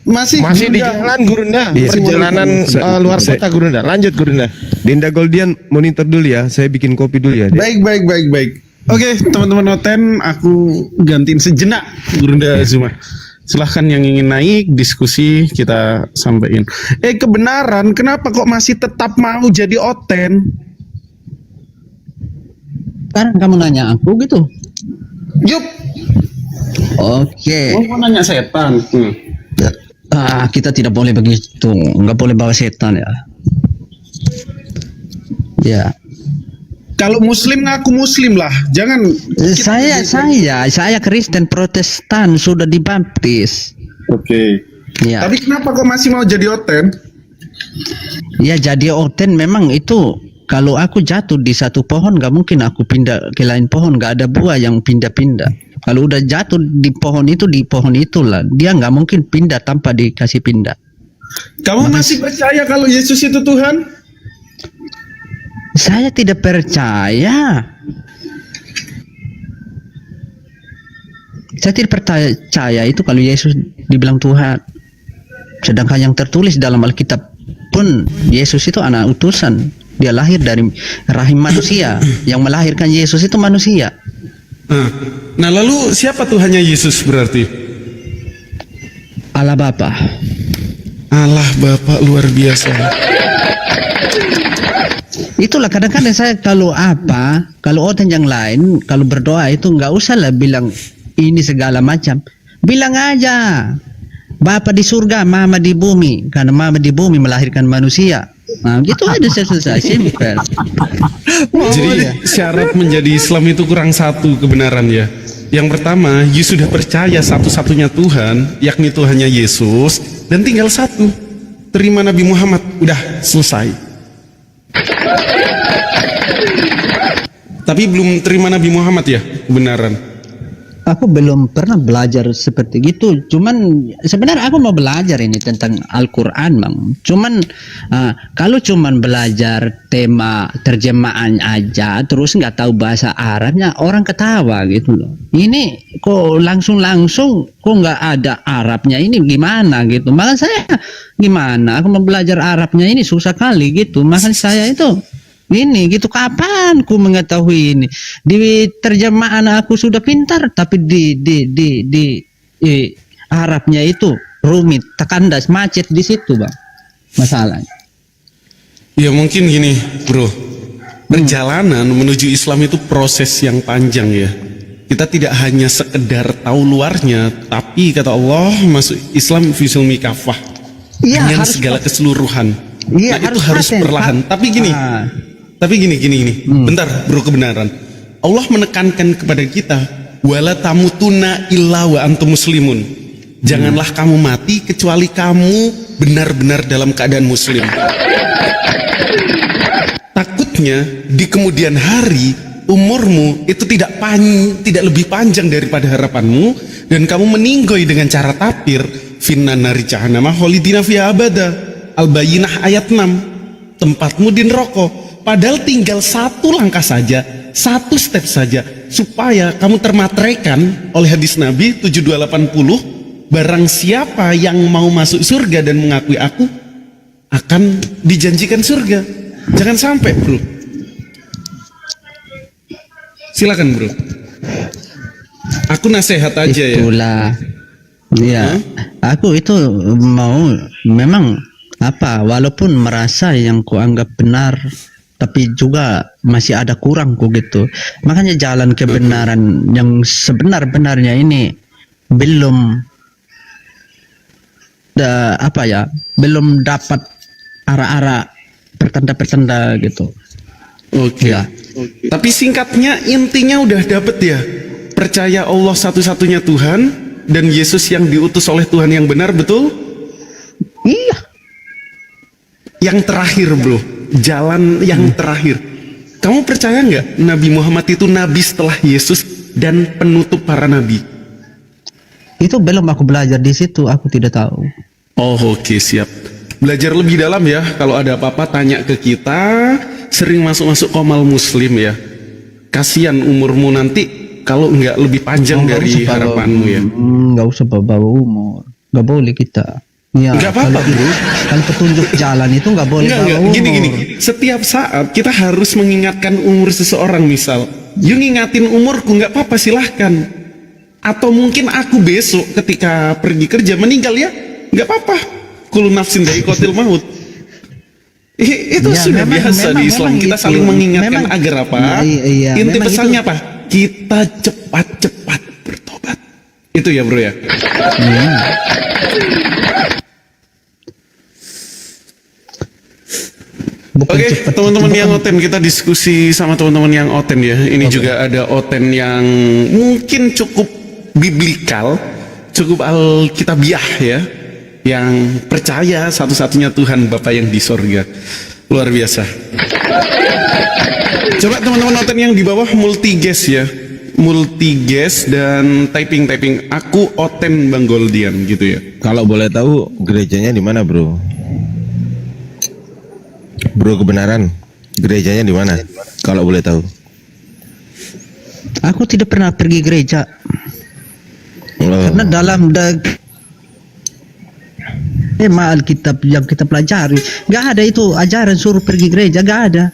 Masih Di jalan Gurunda. Iya. Perjalanan luar kota Gurunda. Lanjut Gurunda. Dinda Goldian monitor dulu ya. Saya bikin kopi dulu ya. Baik. Oke, teman-teman Oten, aku gantiin sejenak Gurunda Zuma. Silahkan yang ingin naik diskusi kita sampaikan. Kebenaran, kenapa kok masih tetap mau jadi Oten? Sekarang kamu nanya aku gitu. Yup, Oke. mau nanya setan. Kita tidak boleh begitu. Nggak boleh bawa setan ya. Ya. Kalau Muslim ngaku Muslim lah, jangan. Saya Kristen Protestan sudah dibaptis. Oke. Ya. Tapi kenapa kok masih mau jadi Oten? Ya jadi Oten memang itu kalau aku jatuh di satu pohon nggak mungkin aku pindah ke lain pohon, nggak ada buah yang pindah-pindah. Kalau udah jatuh di pohon itulah dia nggak mungkin pindah tanpa dikasih pindah. Kamu masih percaya kalau Yesus itu Tuhan? Saya tidak percaya. Saya tidak percaya itu kalau Yesus dibilang Tuhan. Sedangkan yang tertulis dalam Alkitab pun Yesus itu anak utusan. Dia lahir dari rahim manusia. Yang melahirkan Yesus itu manusia. Nah, lalu siapa Tuhannya Yesus berarti? Allah Bapa. Allah Bapa luar biasa. Itulah kadang-kadang saya kalau Oten yang lain kalau berdoa itu nggak usah lah bilang ini segala macam. Bilang aja, Bapa di surga, Mama di bumi, karena Mama di bumi melahirkan manusia. Nah, gitu aja selesai, simple. Jadi syarat menjadi Islam itu kurang satu kebenaran ya. Yang pertama, you sudah percaya satu-satunya Tuhan, yakni Tuhannya Yesus, dan tinggal satu, terima Nabi Muhammad, udah selesai. Tapi belum terima Nabi Muhammad ya, kebenaran. Aku belum pernah belajar seperti gitu. Cuman sebenarnya aku mau belajar ini tentang Al-Quran, Bang. Cuman kalau cuman belajar tema terjemahan aja, terus nggak tahu bahasa Arabnya, orang ketawa gitu loh. Ini kok langsung kok nggak ada Arabnya, ini gimana gitu. Makanya saya gimana? Aku mau belajar Arabnya ini susah kali gitu. Makanya saya itu ini gitu, kapan ku mengetahui ini? Di terjemahan aku sudah pintar, tapi di Arabnya itu rumit, kandas, macet di situ, Bang. Masalahnya. Ya mungkin gini, bro. Perjalanan menuju Islam itu proses yang panjang ya. Kita tidak hanya sekedar tahu luarnya, tapi kata Allah masuk Islam fisulmi kafah. Iya, dengan harus segala keseluruhan. Iya, Nah, itu harus paten. perlahan. Tapi gini. Bentar, bro, kebenaran. Allah menekankan kepada kita, wala tamutuna illa wa antum muslimun. Janganlah kamu mati kecuali kamu benar-benar dalam keadaan muslim. Takutnya di kemudian hari umurmu itu tidak lebih panjang daripada harapanmu, dan kamu meninggoy dengan cara tapir finna nari jahannama khalidina fiha abada. Al-Bayyinah ayat 6. Tempatmu di neraka. Padahal tinggal satu langkah saja, satu step saja, supaya kamu termateraikan oleh hadis Nabi 7280, barang siapa yang mau masuk surga dan mengakui aku, akan dijanjikan surga. Jangan sampai, bro. Silakan, bro. Aku nasihat aja ya. Itulah. Iya. Aku itu mau memang walaupun merasa yang kuanggap benar, tapi juga masih ada kurangku gitu. Makanya jalan kebenaran yang sebenar-benarnya ini belum belum dapat arah-arah pertanda-pertanda gitu. Oke. Ya. Tapi singkatnya intinya udah dapet ya. Percaya Allah satu-satunya Tuhan dan Yesus yang diutus oleh Tuhan yang benar, betul? Iya. Yang terakhir, bro, jalan yang terakhir. Kamu percaya nggak Nabi Muhammad itu nabi setelah Yesus dan penutup para nabi? Itu belum aku belajar di situ, aku tidak tahu. Oh, oke, siap. Belajar lebih dalam ya. Kalau ada apa-apa tanya ke kita. Sering masuk-masuk komal muslim ya. Kasihan umurmu nanti kalau nggak lebih panjang dari harapanmu ya. Nggak usah bawa umur, nggak boleh kita. Ya, Nggak apa-apa, bro. Kalau petunjuk jalan itu nggak boleh bawa Enggak, umur. gini. Setiap saat kita harus mengingatkan umur seseorang. Misal, you ngingatin umurku, nggak apa-apa, silahkan. Atau mungkin aku besok ketika pergi kerja meninggal ya, nggak apa-apa. Kullu nafsin dha'iqatul maut. Itu Ya, sudah biasa di Islam. Kita itu. saling mengingatkan Memang- agar apa? Iya, Inti memang pesannya itu. apa? Kita cepat-cepat bertobat. Itu ya, bro ya. Iya. Bukan Oke, cepat, teman-teman bukan- yang oten, kita diskusi sama teman-teman yang oten ya. Ini juga ada oten yang mungkin cukup biblikal, cukup alkitabiah ya, yang percaya satu-satunya Tuhan Bapa yang di sorga. Luar biasa. Coba teman-teman oten yang di bawah multiges ya, multiges dan typing. Aku oten Bang Goldian gitu ya. Kalau boleh tahu gerejanya di mana, bro? Bro, kebenaran gerejanya di mana? Kalau boleh tahu. Aku tidak pernah pergi gereja Oh. karena dalam Alkitab yang kita pelajari nggak ada itu ajaran suruh pergi gereja, nggak ada.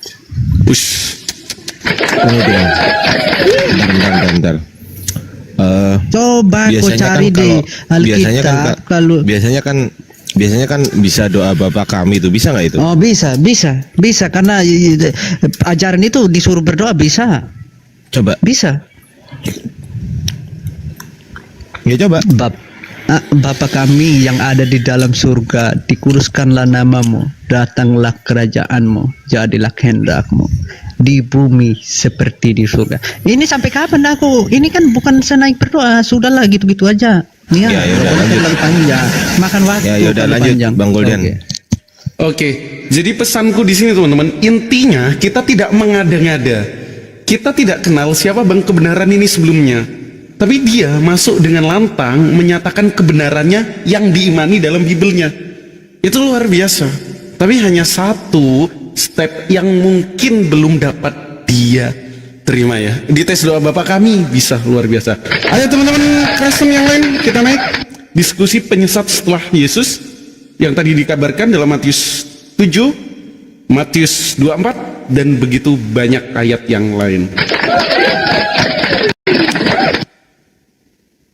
Ush. Bentar. Coba kau cari di Alkitab kalau biasanya kan bisa doa Bapa kami itu, bisa nggak itu? oh bisa karena ajaran itu disuruh berdoa, bisa Coba Ya coba. Bapa kami yang ada di dalam surga, dikuduskanlah namamu, datanglah kerajaanmu, jadilah kehendakmu di bumi seperti di surga. Ini sampai kapan aku? Ini kan bukan senaik berdoa, sudahlah gitu-gitu aja. Ya, udah, lanjut. Terlalu panjang, makan waktu. Ya udah terlalu lanjut panjang. Bang Goldian. Oke. Oke, jadi pesanku di sini teman-teman, intinya kita tidak mengada-ngada. Kita tidak kenal siapa Bang Kebenaran ini sebelumnya. Tapi dia masuk dengan lantang menyatakan kebenarannya yang diimani dalam Bibelnya. Itu luar biasa. Tapi hanya satu step yang mungkin belum dapat dia terima ya. Di tes doa Bapak kami bisa luar biasa. Ayo teman-teman Kristen yang lain, kita naik diskusi penyesat setelah Yesus yang tadi dikabarkan dalam Matius 7, Matius 24 dan begitu banyak ayat yang lain.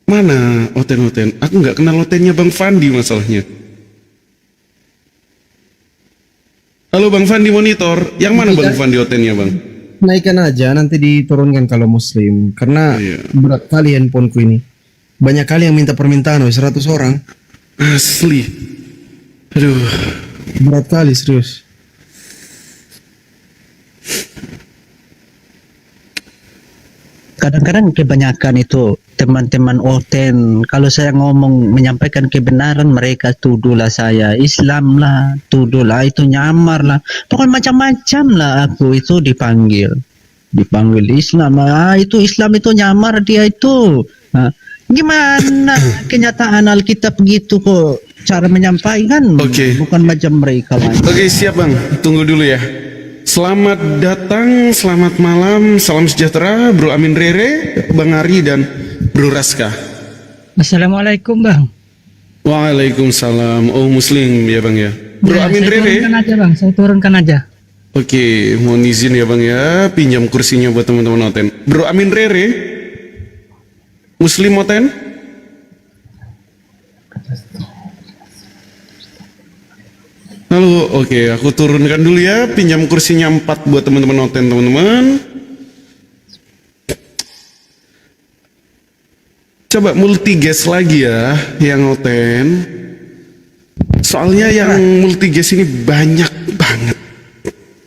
Mana Oten? Aku nggak kenal Otennya Bang Fandi masalahnya. Halo Bang Fandi monitor. Yang mana Bang Fandi Otennya Bang? Naikkan aja, nanti diturunkan kalau muslim. Karena Iya. berat kali handphoneku ini. Banyak kali yang minta permintaan, 100 orang. Asli. Aduh. Berat kali, serius. Kadang-kadang kebanyakan itu teman-teman Oten, kalau saya ngomong menyampaikan kebenaran, mereka tuduhlah saya Islam lah, tuduhlah itu nyamar lah, pokoknya macam-macam lah. Aku itu dipanggil Islam, itu Islam itu nyamar dia itu. Gimana kenyataan Alkitab begitu kok cara menyampaikan? Oke. Bukan macam mereka lah. Oke siap Bang. Tunggu dulu ya. Selamat datang, selamat malam, salam sejahtera, Bro Amin Rere, Bang Ari dan Bro Raska. Assalamualaikum Bang. Waalaikumsalam. Oh Muslim ya Bang ya. Bro Amin saya Rere. turunkan aja Bang, saya turunkan aja. Oke, mohon izin ya Bang ya, pinjam kursinya buat teman-teman Oten. Bro Amin Rere, Muslim Oten. Halo, oke, aku turunkan dulu ya, pinjam kursinya 4 buat teman-teman Oten, teman-teman. Coba multigas lagi ya, yang Oten. Soalnya yang multigas ini banyak banget.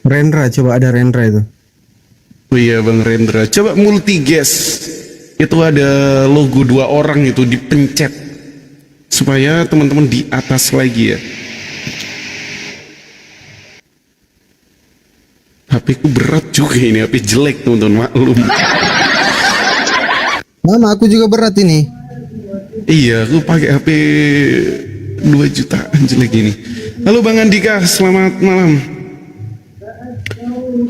Rendra, coba ada Rendra itu. Oh iya Bang Rendra, coba multigas. Itu ada logo 2 orang itu dipencet supaya teman-teman di atas lagi ya. HP ku berat juga ini, HP jelek teman-teman, maklum. Mama, aku juga berat ini. Iya, aku pakai HP 2 jutaan jelek ini. Halo Bang Andika, selamat malam.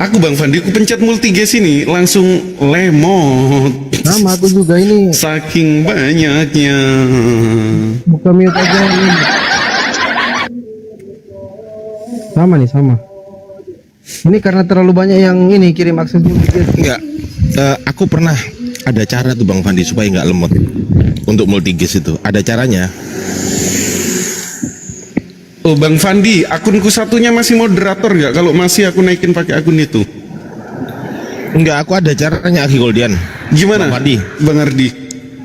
Aku Bang Fandi, aku pencet multigas ini langsung lemot. Sama aku juga ini. Saking banyaknya. Buka mute aja ini. Sama nih, sama. Ini karena terlalu banyak yang ini kirim akses multigas. Enggak. Aku pernah ada cara tuh Bang Fandi supaya nggak lemot. Untuk multigas itu ada caranya. Oh Bang Fandi, akunku satunya masih moderator nggak? Kalau masih aku naikin pakai akun itu. Enggak, aku ada caranya Aki Goldian. Gimana? Bang Fandi. Bang Ardi.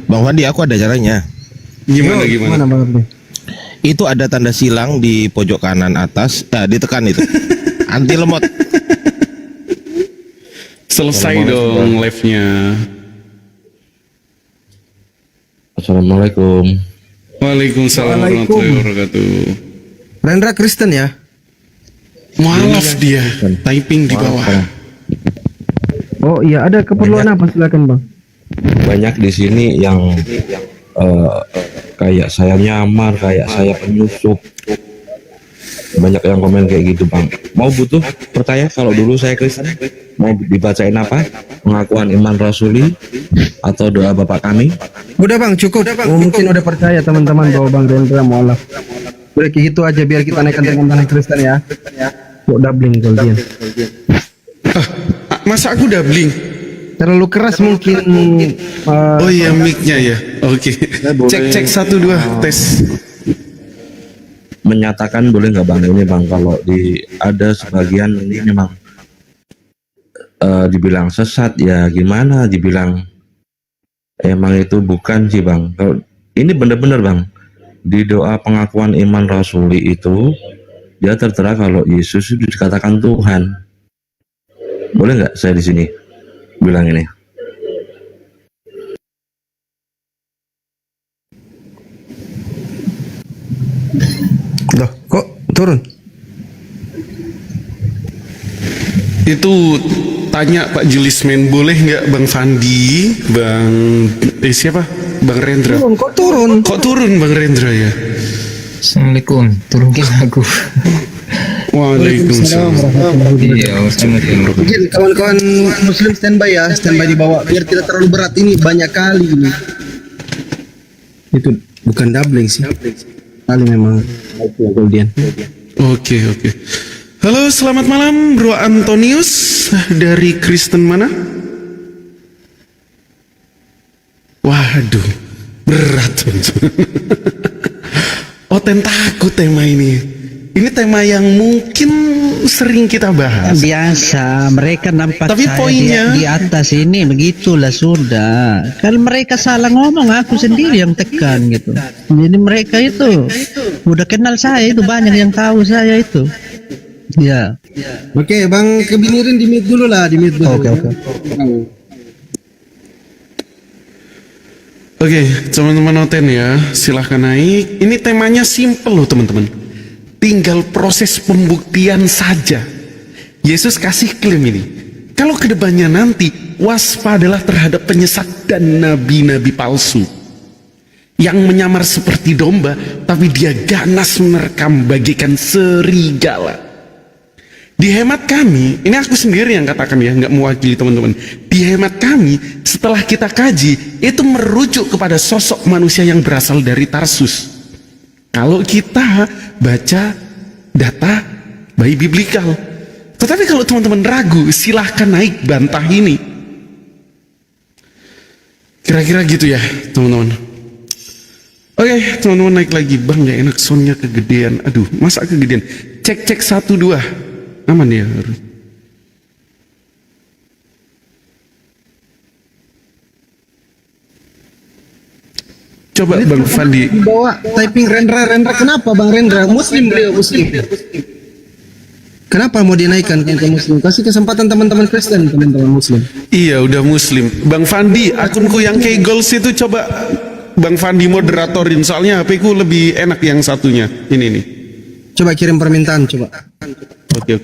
Bang Fandi, aku ada caranya. Gimana? Mana banget nih? Itu ada tanda silang di pojok kanan atas, ditekan itu. Anti lemot. Selesai dong live-nya. Assalamualaikum. Waalaikumsalam warahmatullahi wabarakatuh. Rendra Kristen ya? Maaf dia, typing di bawah. Oh iya, ada keperluan apa? Silakan Bang. Banyak di sini yang kayak saya nyamar, kayak saya penyusup. Banyak yang komen kayak gitu Bang. Mau butuh percaya kalau dulu saya Kristen, mau dibacain apa? Pengakuan iman rasuli atau doa Bapak kami? Udah Bang, cukup. Oh, mungkin udah percaya teman-teman bahwa Bang Rendra mualaf. Udah kayak gitu aja biar kita naikkan teman-teman Kristen ya. Kok doubling Goldian. Masa aku doubling? Terlalu keras mungkin. Oh iya mic-nya ya. Oke. Cek 1 2 tes. Menyatakan boleh nggak Bang ini Bang, kalau ada sebagian ini memang dibilang sesat ya, gimana dibilang emang itu bukan sih Bang. Kalau ini benar-benar bang, di doa pengakuan iman rasuli itu dia tertera kalau Yesus itu dikatakan Tuhan. Boleh nggak saya di sini bilang ini? Loh, kok turun? Itu tanya Pak Julismen, boleh nggak Bang Fandi, siapa? Bang Rendra. Kok turun? Kok turun Bang Rendra ya? Assalamualaikum, turunkan aku. Waalaikumsalam. Iya, assalamualaikum. Mungkin kawan-kawan muslim standby ya, standby di bawah biar tidak terlalu berat, ini banyak kali ini. Itu bukan doubling sih. Kali memang Goldian. Oke. Halo, selamat malam Bro Antonius dari Kristen mana? Waduh, berat. Oten takut tema ini. Ini tema yang mungkin sering kita bahas. Biasa mereka nampak Tapi saya poinnya- di atas ini begitulah sudah. Kalau mereka salah ngomong, aku sendiri yang tekan gitu. Jadi mereka itu udah kenal saya, itu banyak yang tahu saya itu. Ya. Oke, Bang Kebinirin di mute dulu lah, di mute dulu. Oke. Oke, teman-teman Oten ya, silahkan naik. Ini temanya simple loh teman-teman. Tinggal proses pembuktian saja. Yesus kasih klaim ini. Kalau kedepannya nanti, waspadalah terhadap penyesat dan nabi-nabi palsu. Yang menyamar seperti domba, tapi dia ganas menerkam bagaikan serigala. Di hemat kami, ini aku sendiri yang katakan ya, nggak mewakili teman-teman. Di hemat kami, setelah kita kaji, itu merujuk kepada sosok manusia yang berasal dari Tarsus. Kalau kita baca data bayi biblikal. Tetapi kalau teman-teman ragu, silahkan naik bantah ini. Kira-kira gitu ya, teman-teman. Oke, teman-teman naik lagi. Bang, nggak enak soundnya kegedean. Aduh, masa kegedean? Cek 1 2. Aman ya. Coba Bang Fandi. Di bawah typing Rendra. Kenapa Bang Rendra? Muslim beliau, Muslim. Kenapa mau dinaikkan ke Muslim? Kasih kesempatan teman-teman Kristen, teman-teman Muslim. Iya, udah Muslim. Bang Fandi, akunku yang kayak goals itu coba Bang Fandi moderatorin. Soalnya HP ku lebih enak yang satunya. Ini nih. Coba kirim permintaan, coba. Oke.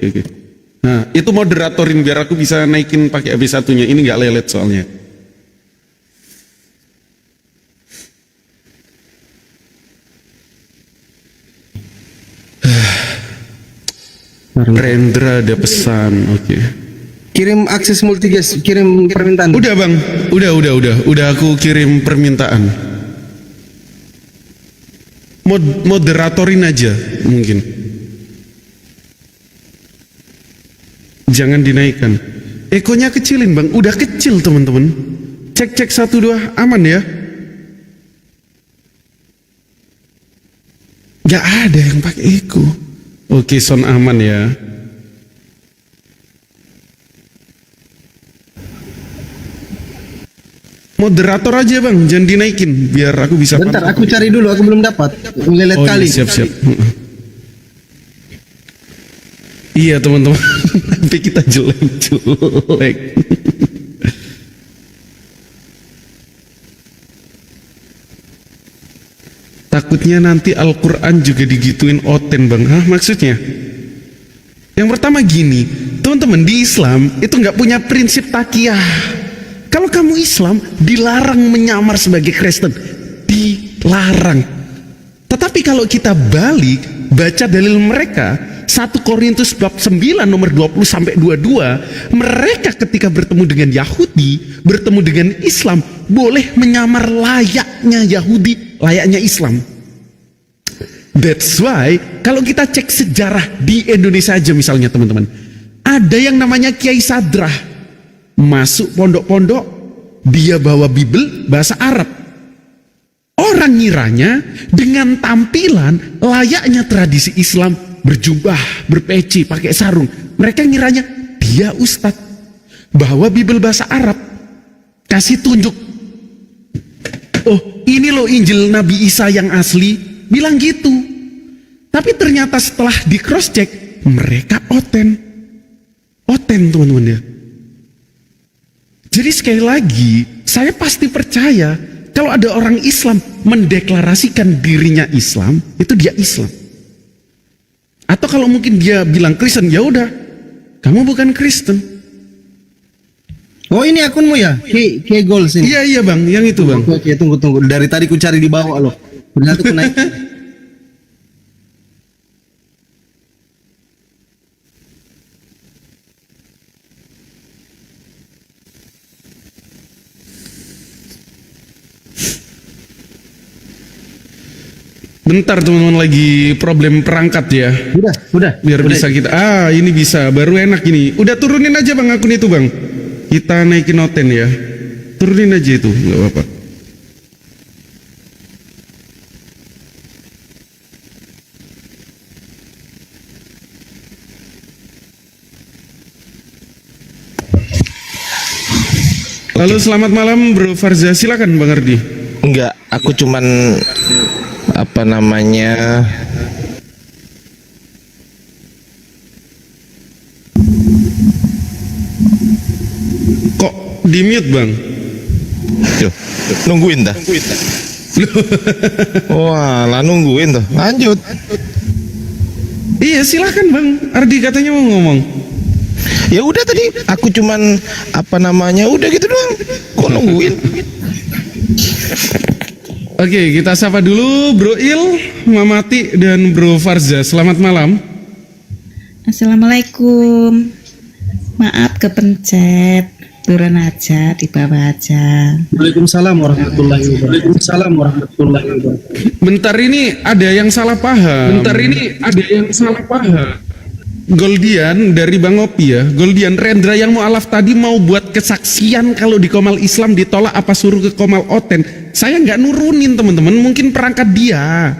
Nah, itu moderatorin biar aku bisa naikin pakai HP satunya. Ini nggak lelet soalnya. Rendra ada pesan, oke. Kirim akses multigas, kirim permintaan. Udah Bang, udah aku kirim permintaan. Moderatorin aja mungkin. Jangan dinaikkan. Ekonya kecilin Bang, udah kecil teman-teman. Cek 1 2, aman ya? Gak ada yang pakai eko. Oke, sound aman ya. Moderator aja Bang, jangan dinaikin biar aku bisa. Bentar, aku cari dulu, aku belum dapat. Lelet Oh, kali. iya, siap. Iya teman-teman, tapi kita jelek. Takutnya nanti Al-Quran juga digituin Oten Bang. Hah, maksudnya? Yang pertama gini, teman-teman, di Islam itu nggak punya prinsip takiyah. Kalau kamu Islam, dilarang menyamar sebagai Kristen. Dilarang. Tetapi kalau kita balik, baca dalil mereka, 1 Korintus bab 9 nomor 20 sampai 22, mereka ketika bertemu dengan Yahudi, bertemu dengan Islam, boleh menyamar layaknya Yahudi, layaknya Islam. That's why kalau kita cek sejarah di Indonesia aja misalnya teman-teman, ada yang namanya Kiai Sadrah, masuk pondok-pondok, dia bawa Bible bahasa Arab. Orang ngiranya dengan tampilan layaknya tradisi Islam, berjubah, berpeci, pakai sarung. Mereka ngiranya dia ustadz, bawa Bible bahasa Arab, kasih tunjuk. Oh, ini loh Injil Nabi Isa yang asli, bilang gitu. Tapi ternyata setelah di cross check, mereka oten teman-teman ya. Jadi sekali lagi, saya pasti percaya kalau ada orang Islam mendeklarasikan dirinya Islam, itu dia Islam. Atau kalau mungkin dia bilang Kristen, ya udah, kamu bukan Kristen. Oh ini akunmu ya? K Goals ini. Iya bang, yang itu bang. Oke, tunggu. Dari tadi ku cari di bawah loh. Ternyata ku naik. Bentar teman-teman, lagi problem perangkat ya. Udah. Biar bisa kita. Ini bisa, baru enak ini. Udah turunin aja bang akun itu bang. Kita naikin noten ya. Turunin aja itu, nggak apa-apa. Halo, selamat malam Bro Farza, silakan Bang Ardi. Enggak, aku cuman apa namanya, kok di mute bang? Tuh, nungguin dah. Wah, lah nungguin tuh. Lanjut. Iya silakan Bang Ardi, katanya mau ngomong. Ya udah tadi aku cuman apa namanya, udah gitu doang. Kok nungguin? Oke, kita sapa dulu Bro Il, Mamati, dan Bro Farza. Selamat malam. Assalamualaikum. Maaf kepencet, turun aja, di bawah aja. Waalaikumsalam warahmatullahi wabarakatuh. Bentar ini ada yang salah paham. Goldian dari Bang Opi ya. Goldian, Rendra yang mualaf tadi mau buat kesaksian kalau di Komal Islam ditolak, apa suruh ke Komal Oten. Saya nggak nurunin teman-teman, mungkin perangkat dia.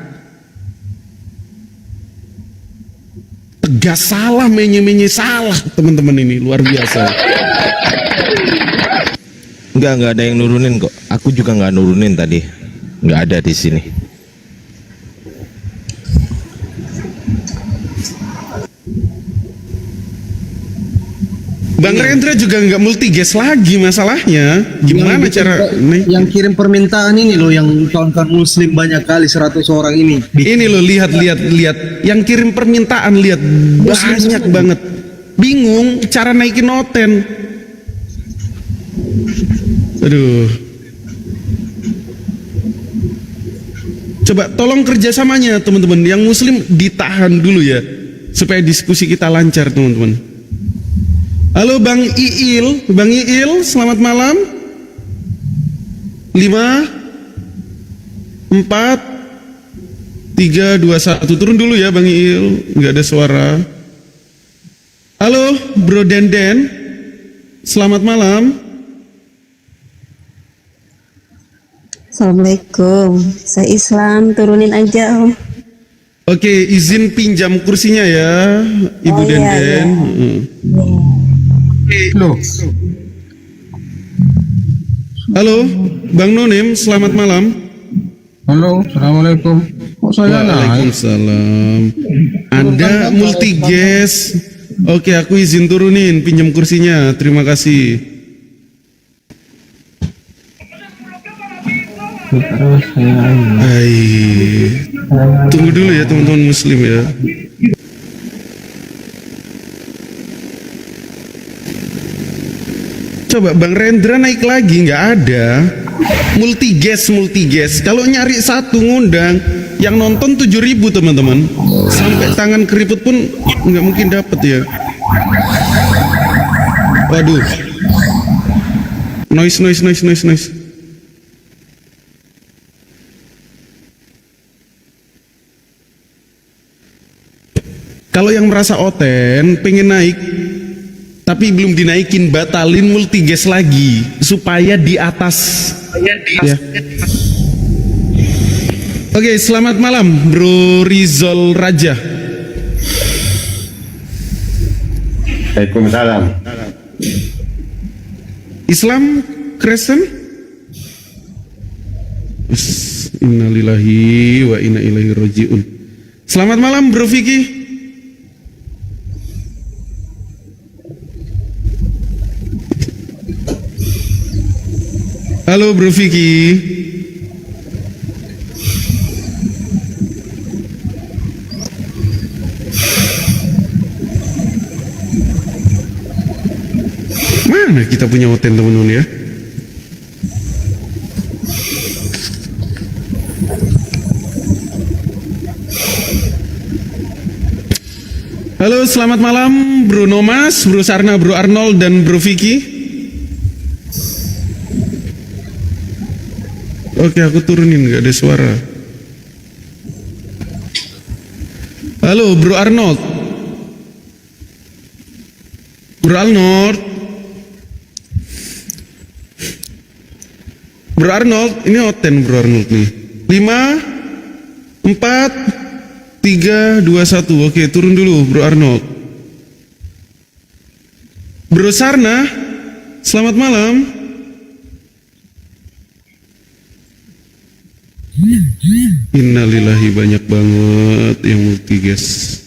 Tegas salah, menye-menye salah teman-teman, ini luar biasa. Enggak ada yang nurunin kok. Aku juga nggak nurunin tadi. Nggak ada di sini. Bang Rendra juga nggak multigas lagi masalahnya. Gimana cara yang kirim permintaan ini loh, yang kawan-kawan muslim banyak kali, 100 orang ini. Ini loh, lihat. Yang kirim permintaan, lihat banyak banget. Bingung cara naikin noten. Aduh. Coba tolong kerjasamanya teman-teman. Yang muslim ditahan dulu ya, supaya diskusi kita lancar teman-teman. Halo Bang Iil, selamat malam. 5, 4, 3, 2, 1. Turun dulu ya Bang Iil, nggak ada suara. Halo Bro Denden, selamat malam. Assalamualaikum. Saya Islam, turunin aja Om. Oke, izin pinjam kursinya ya Ibu Denden. Loh. Halo Bang Nonim, selamat malam. Halo, assalamualaikum. Kok saya naik? Waalaikumsalam. Anda multigas. Oke, aku izin turunin, pinjam kursinya. Terima kasih. Hai. Tunggu dulu ya teman-teman muslim ya. Coba Bang Rendra naik lagi, nggak ada. Multigas. Kalau nyari satu ngundang, yang nonton 7.000 teman-teman. Sampai tangan keriput pun nggak mungkin dapet ya. Waduh. Noise. Kalau yang merasa oten, pengen naik, tapi belum dinaikin, batalin multigas lagi supaya di atas. Ya. Oke, selamat malam Bro Rizal Raja. Waalaikumsalam. Islam, Kristen? Innalillahi wa inna ilaihi rajiun. Selamat malam Bro Vicky. Halo Bro Vicky. Mana kita punya hotel teman-teman ya? Halo, selamat malam Bro Nomas, Bro Sarna, Bro Arnold, dan Bro Vicky. Oke, aku turunin, gak ada suara. Halo, Bro Arnold. Bro Arnold. Bro Arnold, ini hotel Bro Arnold nih. 5, 4, 3, 2, 1. Oke, turun dulu Bro Arnold. Bro Sarna, selamat malam. Innalillahi, banyak banget yang multi guys.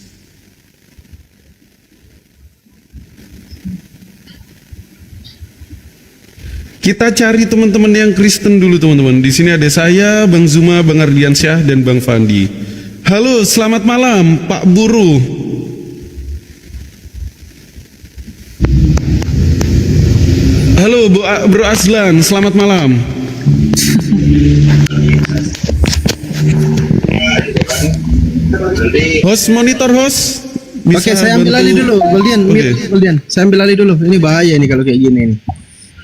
Kita cari teman-teman yang Kristen dulu teman-teman. Di sini ada saya, Bang Zuma, Bang Ardiansyah, dan Bang Fandi. Halo, selamat malam Pak Buru. Halo Bro Aslan, selamat malam. Host, monitor host. Oke, saya ambil alih dulu, Goldian. Saya ambil alih dulu. Ini bahaya nih kalau kayak gini nih.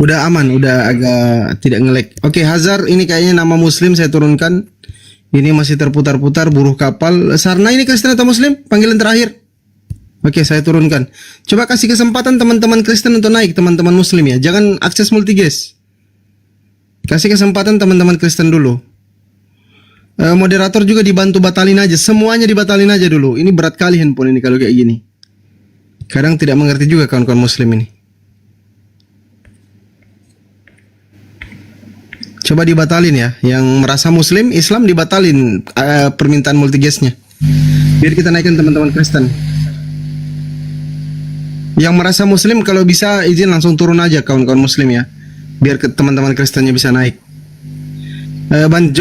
Udah aman, udah agak tidak nge-lag. Oke, Hazar ini kayaknya nama Muslim saya turunkan. Ini masih terputar-putar buruh kapal. Sarna ini Kristen atau Muslim? Panggilan terakhir. Oke, saya turunkan. Coba kasih kesempatan teman-teman Kristen untuk naik, teman-teman Muslim ya. Jangan akses multi guys. Kasih kesempatan teman-teman Kristen dulu. Moderator juga dibantu batalin aja. Semuanya dibatalin aja dulu. Ini berat kali handphone ini kalau kayak gini. Kadang tidak mengerti juga kawan-kawan Muslim ini. Coba dibatalin ya. Yang merasa Muslim, Islam dibatalin permintaan multi guestnya. Biar kita naikkan teman-teman Kristen. Yang merasa Muslim kalau bisa izin langsung turun aja kawan-kawan Muslim ya. Biar teman-teman Kristennya bisa naik. Bang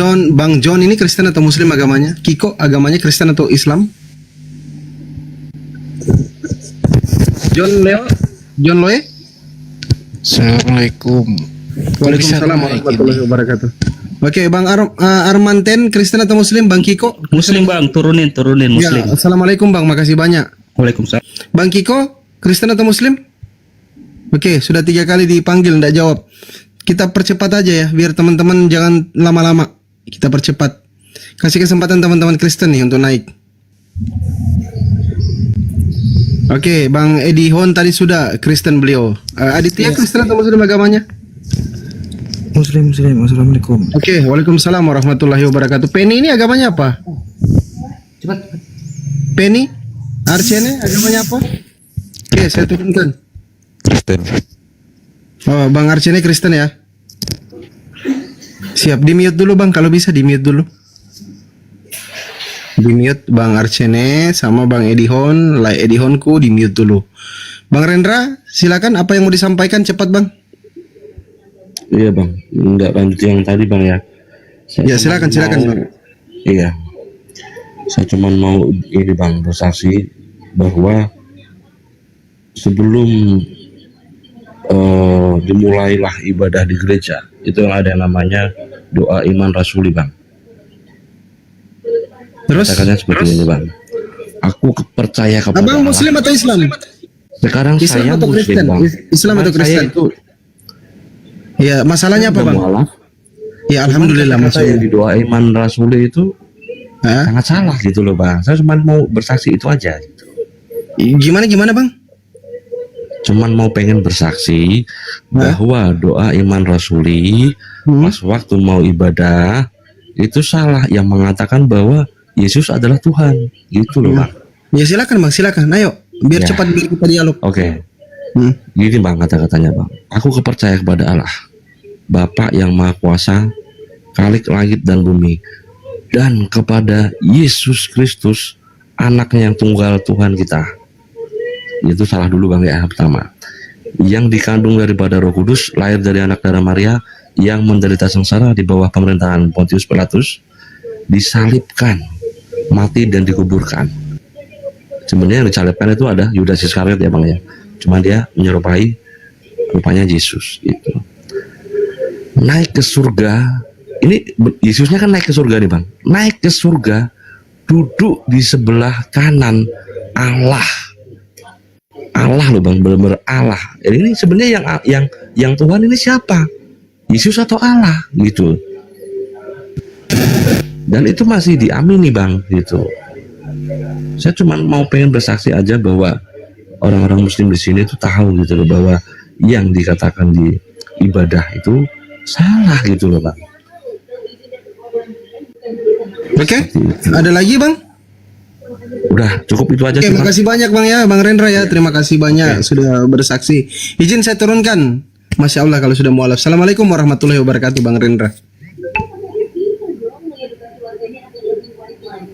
John ini Kristen atau Muslim agamanya? Kiko agamanya Kristen atau Islam? John Loe? Assalamualaikum. Waalaikumsalam warahmatullahi wabarakatuh. Oke, Bang Armanten Kristen atau Muslim? Bang Kiko? Muslim Bang, turunin Muslim. Ya, Assalamualaikum Bang, makasih banyak. Waalaikumsalam. Bang Kiko Kristen atau Muslim? Oke, sudah 3 kali dipanggil enggak jawab. Kita percepat aja ya, biar teman-teman jangan lama-lama. Kita percepat. Kasih kesempatan teman-teman Kristen nih untuk naik. Oke, Bang Edi Hon tadi sudah Kristen beliau. Aditya Kristen atau Muslim agamanya? Muslim. Assalamualaikum. Oke, waalaikumsalam warahmatullahi wabarakatuh. Penny ini agamanya apa? Cepat. Penny? Archene agamanya apa? Oke, saya turunkan. Kristen. Oh, Bang Archene Kristen ya? Siap, di-mute dulu Bang, kalau bisa di-mute dulu. Di-mute Bang Archene sama Bang Edihon, Edihonku di-mute dulu. Bang Rendra, silakan apa yang mau disampaikan cepat Bang. Iya Bang, enggak lanjut yang tadi Bang ya. Ya silakan Bang. Iya. Saya cuma mau ini Bang bersaksi bahwa sebelum dimulailah ibadah di gereja itu ada yang namanya doa iman rasuli Bang. Terus? Katakannya seperti ini Bang. Aku percaya kepada Abang Allah. Muslim atau Islam? Sekarang Islam saya atau Muslim Kristen? Bang. Islam atau Kristen? Saya itu ya masalahnya apa Bang? mualaf. Ya alhamdulillah Kata yang masuk. di doa iman rasuli itu sangat salah gitu loh Bang. Saya cuma mau bersaksi itu aja. Gimana Bang? Cuman mau pengen bersaksi bahwa doa iman rasuli pas waktu mau ibadah itu salah yang mengatakan bahwa Yesus adalah Tuhan gitu loh Bang. Ya silakan Bang, silakan. Ayo, biar Ya. cepat biar kita dialog. Oke. Gini Bang kata-katanya Bang. Aku kepercaya kepada Allah, Bapa yang Maha Kuasa, Khalik langit dan bumi, dan kepada Yesus Kristus, anaknya yang tunggal Tuhan kita. Itu salah dulu bang ya, pertama. Yang dikandung daripada Roh Kudus, lahir dari anak darah Maria, yang menderita sengsara di bawah pemerintahan Pontius Pilatus, disalibkan, mati dan dikuburkan. Sebenarnya yang disalibkan itu ada Yudas Iskariot ya bang ya, cuma dia menyerupai rupanya Yesus itu. Naik ke surga, ini Yesusnya kan naik ke surga nih bang, naik ke surga, duduk di sebelah kanan Allah. Allah loh bang, benar-benar Allah. Jadi ini sebenarnya yang Tuhan ini siapa? Yesus atau Allah gitu. Dan itu masih diamini bang gitu. Saya cuma mau pengen bersaksi aja bahwa orang-orang Muslim di sini itu tahu gitu loh, bahwa yang dikatakan di ibadah itu salah gitu loh bang. Oke, ada lagi bang? Udah cukup itu aja. Oke, terima kasih banyak bang ya, Bang Rendra ya. Terima kasih banyak sudah bersaksi. Izin saya turunkan. Masya Allah kalau sudah mualaf. Assalamualaikum warahmatullahi wabarakatuh Bang Rendra.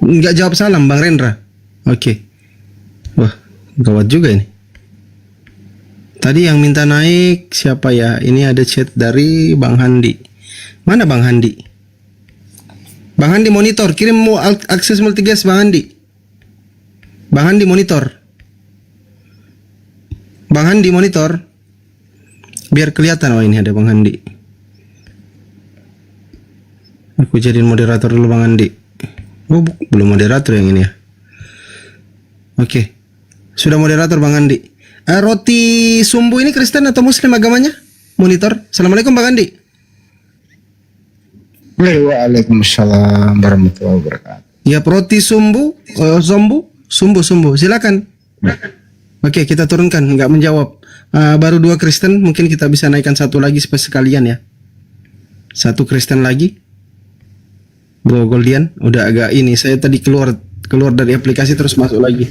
Enggak jawab salam Bang Rendra. Oke. Wah, gawat juga ini. Tadi yang minta naik siapa ya? Ini ada chat dari Bang Handi. Mana Bang Handi? Bang Handi monitor, kirim mau akses multigas Bang Handi. Bang Handi monitor. Bang Handi monitor. Biar kelihatan, oh ini ada Bang Handi. Aku jadiin moderator dulu Bang Handi. Oh, belum moderator yang ini ya. Oke. Sudah moderator Bang Handi. Roti sumbu ini Kristen atau Muslim agamanya? Monitor. Assalamualaikum Bang Handi. Waalaikumsalam warahmatullahi wabarakatuh. Ya, roti sumbu, sumbu. Silakan. Oke, kita turunkan. Nggak menjawab. Baru 2 Kristen, mungkin kita bisa naikkan satu lagi supaya sekalian ya. 1 Kristen lagi. Bro Goldian, udah agak ini. Saya tadi keluar dari aplikasi terus masuk lagi.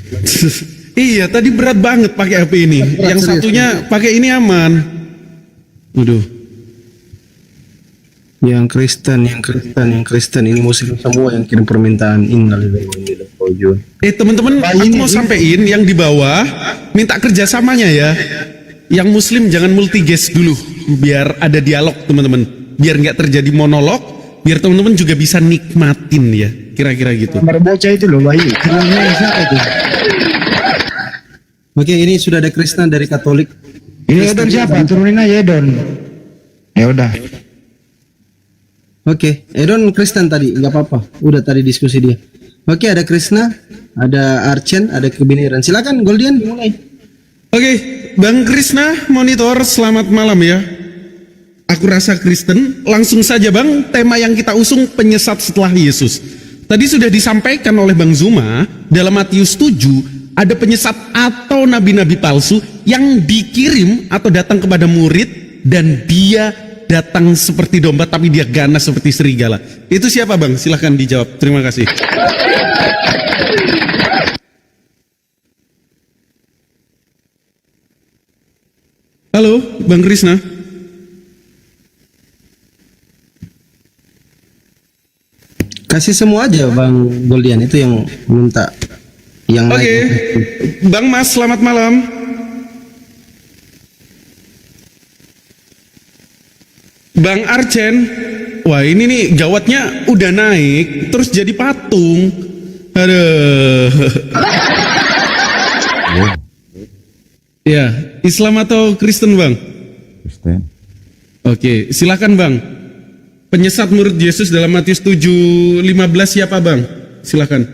Iya, tadi berat banget pakai HP ini. Yang serius. satunya pakai ini aman. Waduh. Yang Kristen ini Muslim semua yang kirim permintaan. Innalillahi wa inna ilaihi raji'un. Teman-teman, aku mau sampein yang di bawah minta kerjasamanya ya. Yang Muslim jangan multigas dulu, biar ada dialog teman-teman, biar nggak terjadi monolog, biar teman-teman juga bisa nikmatin ya, kira-kira gitu. Nomor bocah itu loh, bayi. Siapa itu? Oke, ini sudah ada Kristen dari Katolik. Ini Edon siapa? Turunin aja Edon. Ya udah. Oke, Edon Kristen tadi, nggak apa-apa. Udah tadi diskusi dia. Oke, ada Krishna, ada Archen, ada Kebenaran. Silakan Goldian dimulai. Oke, Bang Krishna monitor, selamat malam ya. Aku rasa Kristen, langsung saja Bang, tema yang kita usung penyesat setelah Yesus. Tadi sudah disampaikan oleh Bang Zuma, dalam Matius 7, ada penyesat atau nabi-nabi palsu yang dikirim atau datang kepada murid, dan dia datang seperti domba tapi dia ganas seperti serigala. Itu siapa Bang? Silahkan dijawab. Terima kasih. Halo, Bang Krishna. Kasih semua aja Bang Goldian, itu yang minta. Yang Oke, Bang Mas, selamat malam. Bang Archen, wah ini nih gawatnya udah naik, terus jadi patung. Aduh. Ya, Islam atau Kristen Bang? Kristen. Oke, silakan Bang. Penyesat murid Yesus dalam Matius 7:15 siapa Bang? Silakan.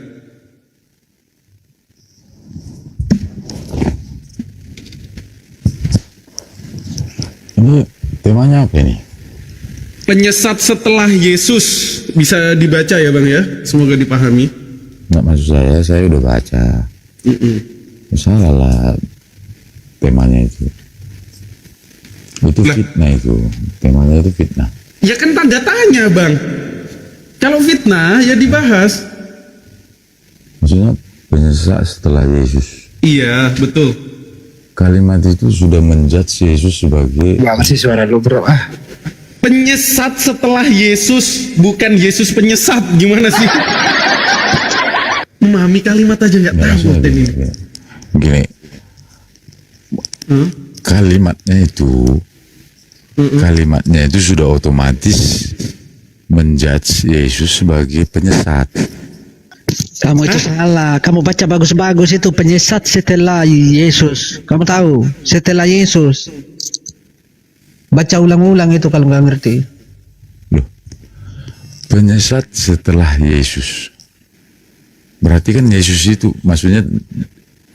Ini temanya apa ini? Penyesat setelah Yesus, bisa dibaca ya Bang ya, semoga dipahami. Nggak, maksud saya udah baca. Salah lah temanya itu. Itu Lah. fitnah itu. Temanya itu fitnah. Ya kan tanda tanya Bang. Kalau fitnah ya dibahas. Maksudnya penyesat setelah Yesus. Iya, betul. Kalimat itu sudah menjudge Yesus sebagai Gak ngasih suara lu bro. Penyesat setelah Yesus, bukan Yesus penyesat. Gimana sih? Memahami kalimat aja nggak tahu ini. Gini, kalimatnya itu sudah otomatis menjudge Yesus sebagai penyesat. Kamu itu salah. Kamu baca bagus-bagus itu penyesat setelah Yesus. Kamu tahu? Setelah Yesus. Baca ulang-ulang itu kalau nggak ngerti. Loh, penyesat setelah Yesus. Berarti kan Yesus itu, maksudnya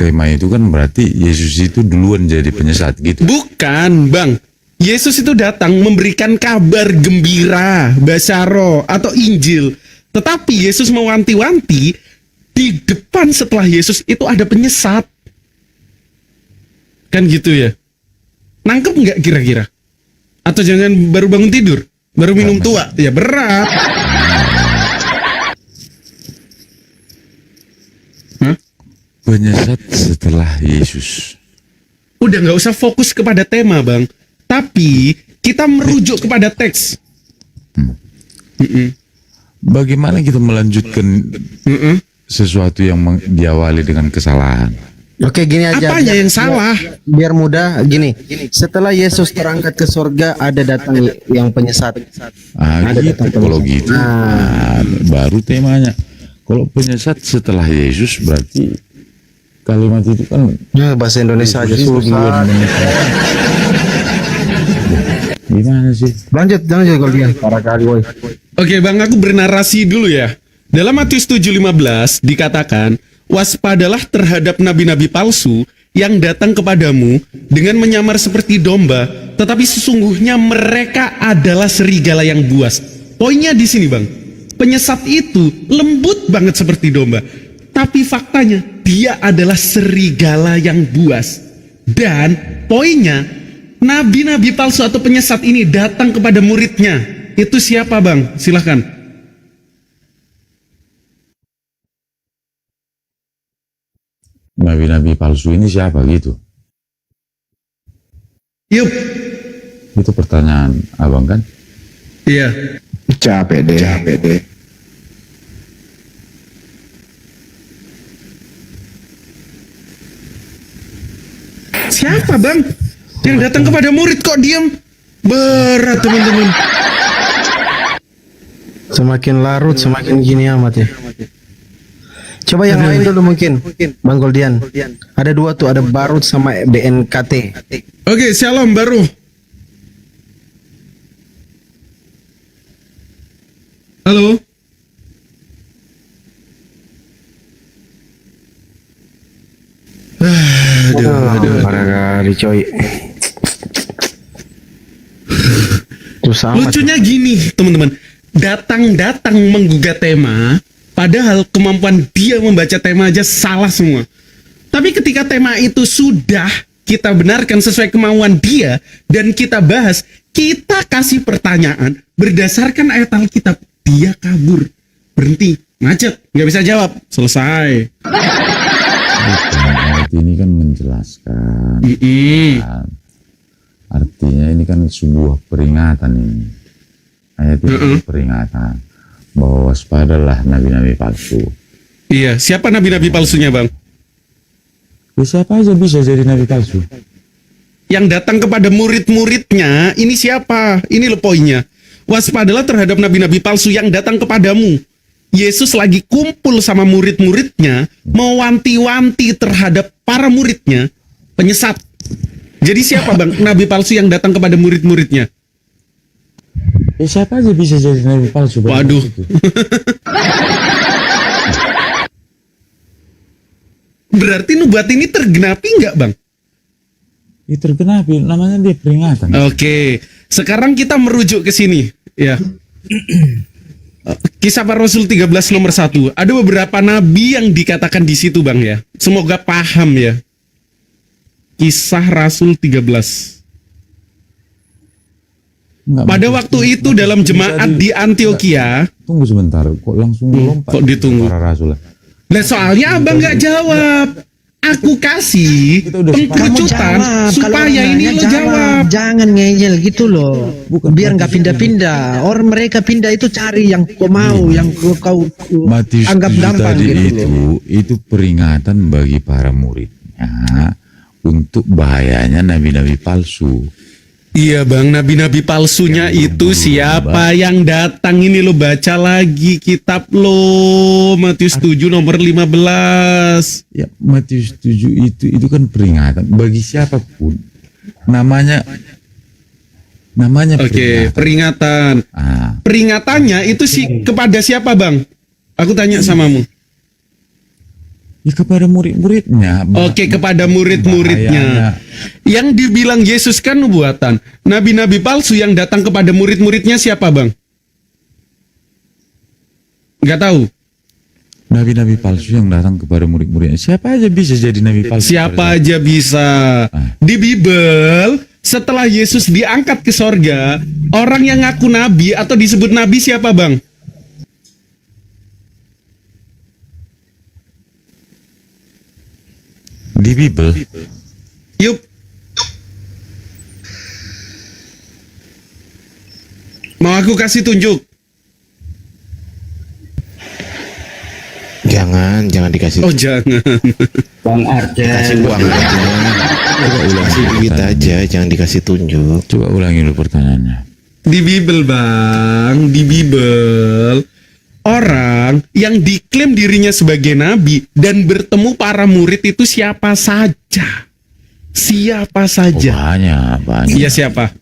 tema itu kan berarti Yesus itu duluan jadi penyesat gitu. Bukan, Bang. Yesus itu datang memberikan kabar gembira, basyaro atau Injil. Tetapi Yesus mewanti-wanti di depan setelah Yesus itu ada penyesat. Kan gitu ya? Nangkep nggak kira-kira? Atau jangan baru bangun tidur? Baru minum tua? Ya berat. Penyesat setelah Yesus. Udah nggak usah fokus kepada tema, Bang. Tapi kita merujuk kepada teks. Bagaimana kita melanjutkan sesuatu yang diawali dengan kesalahan? Oke, gini aja. Apanya yang salah? Biar mudah, gini. Setelah Yesus terangkat ke surga, ada datang yang penyesat. Gitu. Kalau gitu, baru temanya. Kalau penyesat setelah Yesus berarti kalimat itu kan bahasa Indonesia aja susah. Gimana sih? Lanjut kalau dia. Para kali, woy. Oke, Bang, aku bernarasi dulu ya. Dalam Matius 7:15 dikatakan, waspadalah terhadap nabi-nabi palsu yang datang kepadamu dengan menyamar seperti domba, tetapi sesungguhnya mereka adalah serigala yang buas. Poinnya di sini, Bang. Penyesat itu lembut banget seperti domba, tapi faktanya dia adalah serigala yang buas. Dan poinnya, nabi-nabi palsu atau penyesat ini datang kepada muridnya. Itu siapa, Bang? Silahkan. Nabi-nabi palsu ini siapa gitu? Yup. Itu pertanyaan abang kan? Iya. Capek deh. Siapa, Bang? Yang datang kepada murid kok diam? Berat, teman-teman. Semakin larut, semakin gini amat ya. Coba yang lain dulu mungkin, Bang Goldian. Ada dua tuh, ada Barut sama BNKT. Oke, shalom baru. Halo. Aduh, para kali coy. Lucunya gini, teman-teman. Datang-datang menggugat tema, padahal kemampuan dia membaca tema aja salah semua. Tapi ketika tema itu sudah kita benarkan sesuai kemauan dia dan kita bahas, kita kasih pertanyaan berdasarkan ayat Alkitab, dia kabur, berhenti, macet, nggak bisa jawab, selesai. Ayat ini kan menjelaskan. Artinya ini kan sebuah peringatan ini. Ayat ini peringatan bahwa waspadalah nabi-nabi palsu. Iya, siapa nabi-nabi palsunya, Bang? Ya, siapa aja bisa jadi nabi palsu. Yang datang kepada murid-muridnya, ini siapa? Ini loh poinnya. Waspadalah terhadap nabi-nabi palsu yang datang kepadamu. Yesus lagi kumpul sama murid-muridnya, mewanti-wanti terhadap para muridnya, penyesat. Jadi siapa, Bang, nabi palsu yang datang kepada murid-muridnya? Ya, siapa aja bisa jadi nabi palsu. Waduh. Berarti nubuat ini tergenapi nggak, Bang? Ya, tergenapi, namanya dia peringatan. Oke, sekarang kita merujuk ke sini, ya. Kisah Para Rasul 13 nomor 1. Ada beberapa nabi yang dikatakan di situ, Bang, ya. Semoga paham ya. Kisah Rasul 13. Pada waktu itu dalam jemaat di Antioquia. Tunggu sebentar, kok langsung lompat? Kok ditunggu? Para rasul. Nah, soalnya abang nggak jawab. aku kasih pengkerucutan supaya ini lo jawab. Jangan ngeyel gitu loh. Biar nggak pindah-pindah. Orang mereka pindah itu cari yang kau mau, yang kau Matius anggap 7 gampang tadi gitu loh. itu peringatan bagi para muridnya untuk bahayanya nabi-nabi palsu. Iya bang, nabi-nabi palsunya itu siapa yang datang ini lo baca lagi kitab lo Matius 7 nomor 15. Ya, Matius 7 itu kan peringatan bagi siapapun. Namanya Oke, peringatan. Peringatannya itu sih kepada siapa bang? Aku tanya samamu. Ya kepada murid-muridnya. Oke, kepada murid-muridnya. Yang dibilang Yesus kan nubuatan. Nabi-nabi palsu yang datang kepada murid-muridnya siapa bang? Nggak tahu. Nabi-nabi palsu yang datang kepada murid-muridnya. Siapa aja bisa jadi nabi palsu. Siapa aja bisa. Di Bible, setelah Yesus diangkat ke sorga, orang yang ngaku nabi atau disebut nabi siapa bang? Di Bible. Yup. Mau aku kasih tunjuk? Jangan dikasih. Oh jangan. Bang Arjen. Kasih uang aja. Kasih duit aja, jangan dikasih tunjuk. Coba ulangi dulu pertanyaannya. Di Bible bang, di Bible orang yang diklaim dirinya sebagai nabi dan bertemu para murid itu siapa saja? Siapa saja? Banyak. Iya siapa?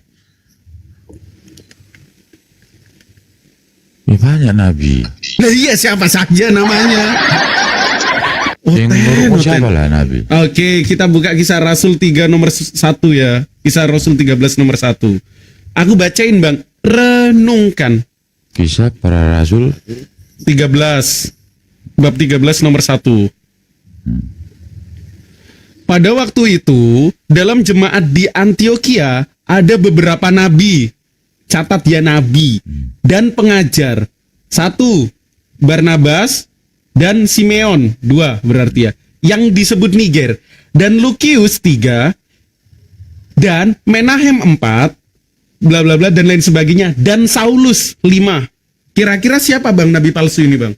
Ya, banyak nabi. Nah iya siapa saja namanya? Yang baru siapa lah nabi? Oke, kita buka Kisah Rasul 3 nomor 1 ya. Kisah Rasul 13 nomor 1. Aku bacain bang, renungkan. Kisah para Rasul 13 bab 13 nomor 1. Pada waktu itu dalam jemaat di Antioquia ada beberapa nabi. Catat ya, nabi dan pengajar. 1 Barnabas dan Simeon, 2 berarti ya, yang disebut Niger, dan Lukius 3, dan Menahem 4, bla bla bla dan lain sebagainya, dan Saulus 5. Kira-kira siapa bang nabi palsu ini bang?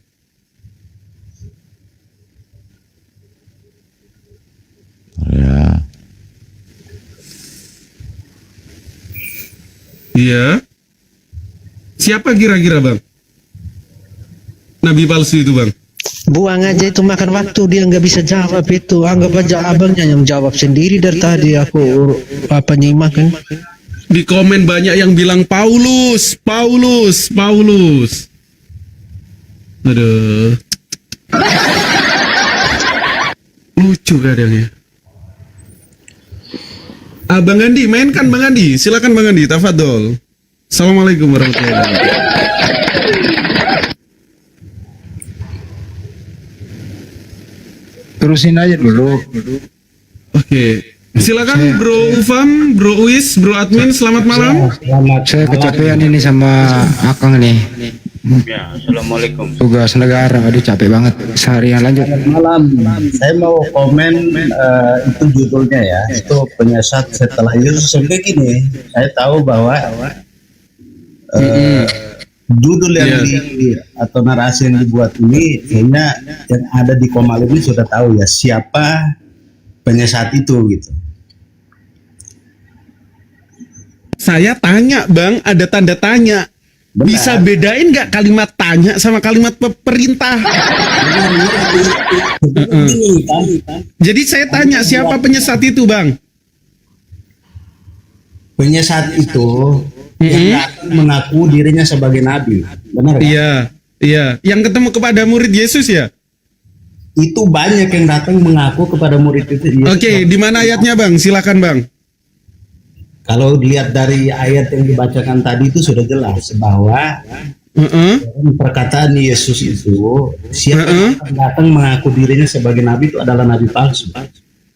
Ya. Iya. Siapa kira-kira bang? Nabi palsu itu bang. Buang aja itu, makan waktu, dia nggak bisa jawab itu. Anggap aja abangnya yang jawab sendiri dari tadi. Aku nyimak kan. Di komen banyak yang bilang Paulus. Aduh. Lucu kadang ya. Bang Andi, mainkan Bang Andi. Silakan Bang Andi, tafadhol. Assalamualaikum warahmatullahi wabarakatuh. Terusin aja dulu. Oke. Silakan Bro Ufam, Bro Uis, Bro Admin, selamat malam. Saya kecapean ini sama Akang nih. Ya, assalamualaikum. Tugas negara, aduh capek banget. Seharian lanjut. Malam. Saya mau komen itu judulnya ya. Itu penyesat setelah Yesus. Sebenarnya gini, saya tahu bahwa judul yang atau narasi yang dibuat ini kayaknya yang ada di Komal ini sudah tahu ya siapa penyesat itu gitu. Saya tanya Bang, ada tanda tanya. Benar. Bisa bedain nggak kalimat tanya sama kalimat perintah? Jadi saya tanya siapa penyesat itu Bang? Penyesat itu yang mengaku dirinya sebagai nabi, benar? Iya. Yang ketemu kepada murid Yesus ya? Itu banyak yang datang mengaku kepada murid itu. Oke, di mana ayatnya Bang? Silakan Bang. Kalau dilihat dari ayat yang dibacakan tadi itu sudah jelas bahwa perkataan Yesus itu siapa yang datang mengaku dirinya sebagai nabi itu adalah nabi palsu.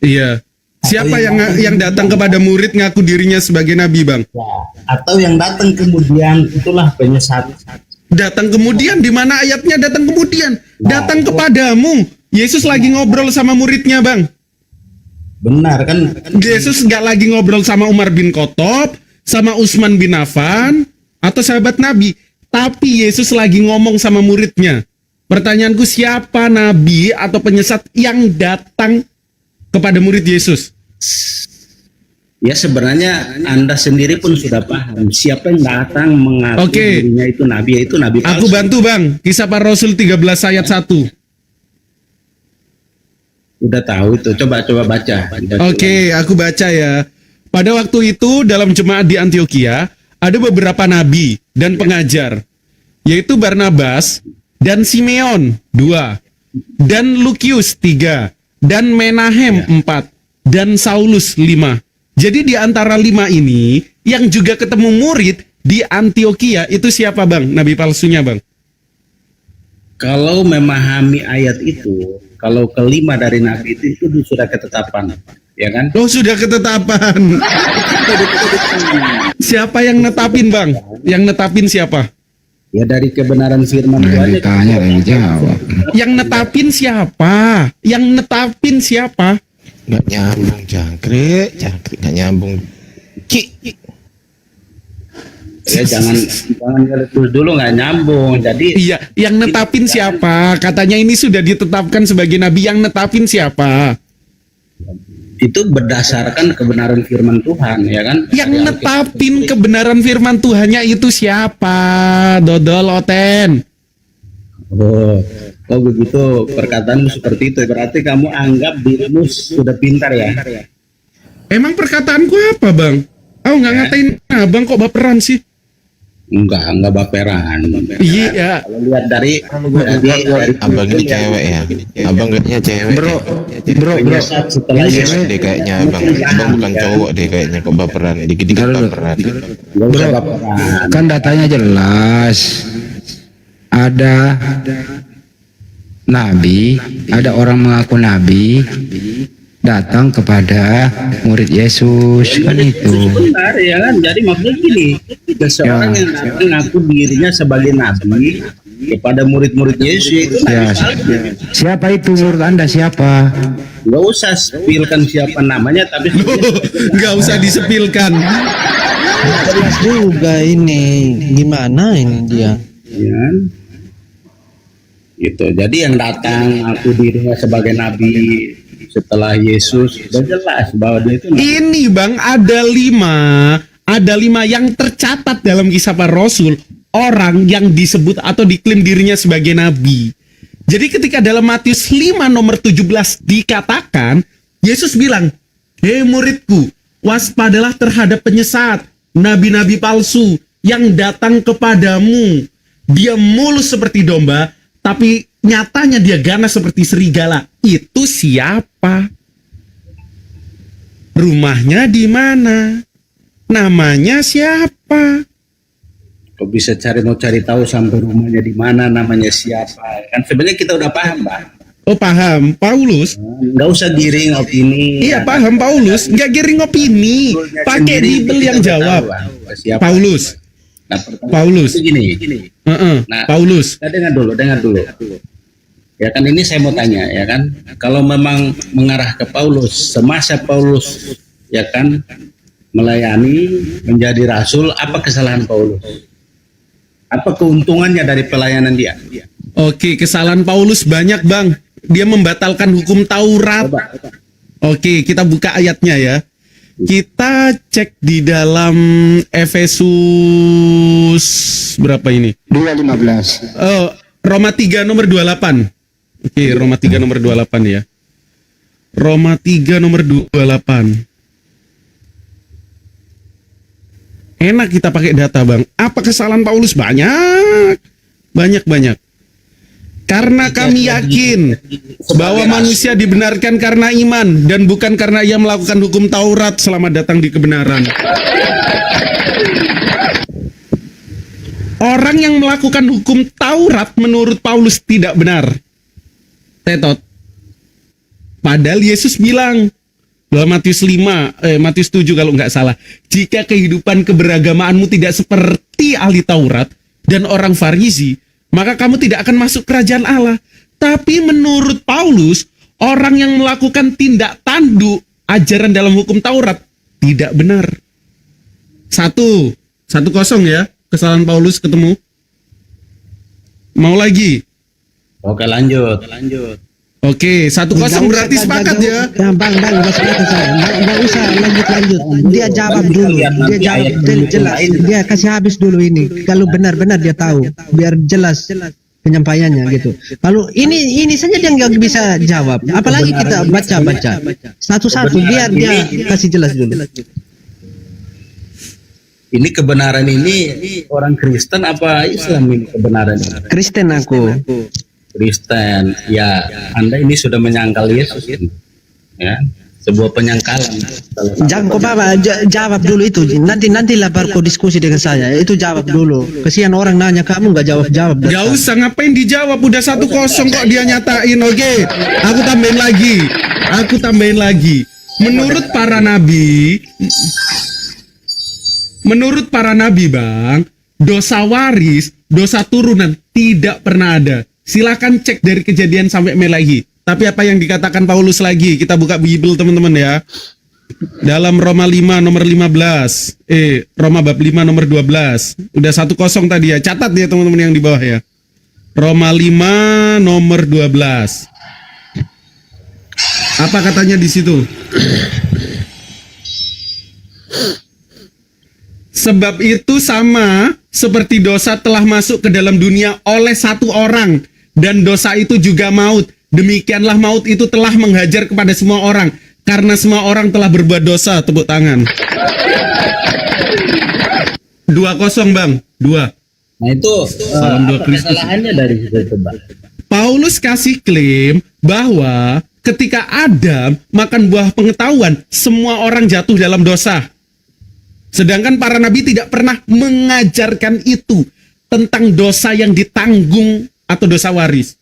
Iya. Siapa yang datang kepada murid ngaku dirinya sebagai nabi Bang? Ya, atau yang datang kemudian itulah penyesat. Datang kemudian, di mana ayatnya datang kemudian? Datang kepadamu. Yesus lagi ngobrol sama muridnya Bang. Benar kan? Yesus nggak lagi ngobrol sama Umar bin Khattab, sama Utsman bin Affan, atau sahabat Nabi. Tapi Yesus lagi ngomong sama muridnya. Pertanyaanku, siapa Nabi atau penyesat yang datang kepada murid Yesus? Ya sebenarnya Anda sendiri pun sudah paham siapa yang datang mengaku dirinya itu Nabi, yaitu Nabi palsu. Aku bantu Bang, Kisah Para Rasul 13 ayat 1. Udah tahu itu, coba baca. Oke, aku baca ya. Pada waktu itu dalam jemaat di Antioquia ada beberapa nabi dan pengajar, yaitu Barnabas dan Simeon 2, dan Lukius 3, dan Menahem 4, dan Saulus 5. Jadi di antara 5 ini yang juga ketemu murid di Antioquia itu siapa Bang? Nabi palsunya Bang? Kalau memahami ayat itu, kalau kelima dari Nabi itu sudah ketetapan, ya kan? Oh sudah ketetapan. Siapa yang netapin Bang? Yang netapin siapa? Ya dari kebenaran firman Tuhan. Ditanya yang jawab. Yang netapin siapa? Yang netapin siapa? Nggak nyambung jangkrik nggak nyambung. Ya jangan terus dulu nggak nyambung. Jadi iya, yang netapin siapa? Katanya ini sudah ditetapkan sebagai nabi. Yang netapin siapa? Itu berdasarkan kebenaran firman Tuhan, ya kan? Yang netapin kebenaran firman Tuhannya itu siapa? Dodol Oten. Oh begitu, perkataanmu seperti itu. Berarti kamu anggap dirimu sudah pintar ya? Emang perkataanku apa Bang? Oh nggak ngatain abang kok baperan sih? Enggak baperan. Iya. Kalau lihat dari Abang ini cewek ya. Abang kayaknya cewek. Bro. Setelah Cewek deh kayaknya abang. Abang bukan cowok deh kayaknya, kok baperan. Dikit-dikit baperan. Bro, kan datanya jelas. Ada nabi, ada orang mengaku nabi datang kepada murid Yesus, kan itu. Benar ya kan? Jadi maksudnya gini, seseorang yang mengaku dirinya sebagai nabi kepada murid-murid Yesus itu Ya, siapa itu menurut Anda siapa? nggak usah sepilkan siapa namanya, tapi nggak usah disepilkan. Jelas juga ini, gimana ini dia? Ya. Gitu. Jadi yang datang aku dirinya sebagai nabi setelah Yesus sudah jelas bahwa dia itu nabi. Ini Bang ada 5 yang tercatat dalam Kisah Para Rasul, orang yang disebut atau diklaim dirinya sebagai nabi. Jadi ketika dalam Matius 5 nomor 17 dikatakan, Yesus bilang, "Hei muridku, waspadalah terhadap penyesat, nabi-nabi palsu yang datang kepadamu. Dia mulus seperti domba, tapi nyatanya dia ganas seperti serigala." Itu siapa? Rumahnya di mana? Namanya siapa? Kok bisa mau cari tahu sampai rumahnya di mana, namanya siapa? Kan sebenarnya kita udah paham, Bang. Oh paham, Paulus. Nggak usah giring opini. Iya paham Paulus, nggak giring opini. Pakai Bible yang jawab. Paulus. Nah, Paulus. Gini. Nah, Paulus. Nah, dengar dulu. Ya kan ini saya mau tanya ya kan, kalau memang mengarah ke Paulus, semasa Paulus ya kan melayani menjadi rasul, apa kesalahan Paulus? Apa keuntungannya dari pelayanan dia? Oke, kesalahan Paulus banyak Bang. Dia membatalkan hukum Taurat. Oke, kita buka ayatnya ya. Kita cek di dalam Efesus berapa ini? 2:15. Oh, Roma 3 nomor 28. Oke, Roma 3 nomor 28 ya. Roma 3 nomor 28. Enak kita pakai data Bang. Apa kesalahan Paulus? Banyak. Karena kami yakin bahwa manusia dibenarkan karena iman dan bukan karena ia melakukan hukum Taurat. Selamat datang di kebenaran. Orang yang melakukan hukum Taurat menurut Paulus tidak benar. Tetot. Padahal Yesus bilang dalam Matius 7 kalau nggak salah, jika kehidupan keberagamaanmu tidak seperti ahli Taurat dan orang Farisi, maka kamu tidak akan masuk kerajaan Allah. Tapi menurut Paulus, orang yang melakukan tindak tanduk ajaran dalam hukum Taurat tidak benar. 1-0 ya, kesalahan Paulus ketemu. Mau lagi? Oke, lanjut. Oke, 1-0 berarti sepakat ya. Bang, nggak usah lanjut. Dia jawab dulu. Dia jawab jelas. Dia kasih habis dulu ini. Kalau benar-benar dia tahu, biar jelas penyampaiannya gitu. Kalau ini saja dia nggak bisa jawab. Apalagi kita baca satu-satu, biar dia kasih jelas dulu. Ini kebenaran ini orang Kristen apa Islam ini kebenaran ini? Kristen aku. Kristen. Ya, Anda ini sudah menyangkal Yesus. Ya, sebuah penyangkalan. Jangan kau bawa jawab dulu itu. Nantilah baru kau diskusi dengan saya. Itu jawab dulu. Kesian orang nanya kamu nggak jawab. Gak usah, ngapain dijawab, udah 1-0 kok dia nyatain. Oke, aku tambahin lagi. Menurut para nabi Bang, dosa waris, dosa turunan tidak pernah ada. Silakan cek dari Kejadian sampai Melahi. Tapi apa yang dikatakan Paulus lagi, kita buka Bible teman-teman ya. Dalam Roma 5 nomor 15. Roma bab 5 nomor 12. Udah 1-0 tadi ya. Catat ya teman-teman yang di bawah ya. Roma 5 nomor 12. Apa katanya di situ? Sebab itu sama seperti dosa telah masuk ke dalam dunia oleh satu orang, dan dosa itu juga maut. Demikianlah maut itu telah menghajar kepada semua orang, karena semua orang telah berbuat dosa. Tepuk tangan. 2-0 Bang. 2. Nah itu Salam 2 Kristus. kesalahannya dari situ coba. Paulus kasih klaim bahwa ketika Adam makan buah pengetahuan, semua orang jatuh dalam dosa. Sedangkan para nabi tidak pernah mengajarkan itu tentang dosa yang ditanggung atau dosa waris.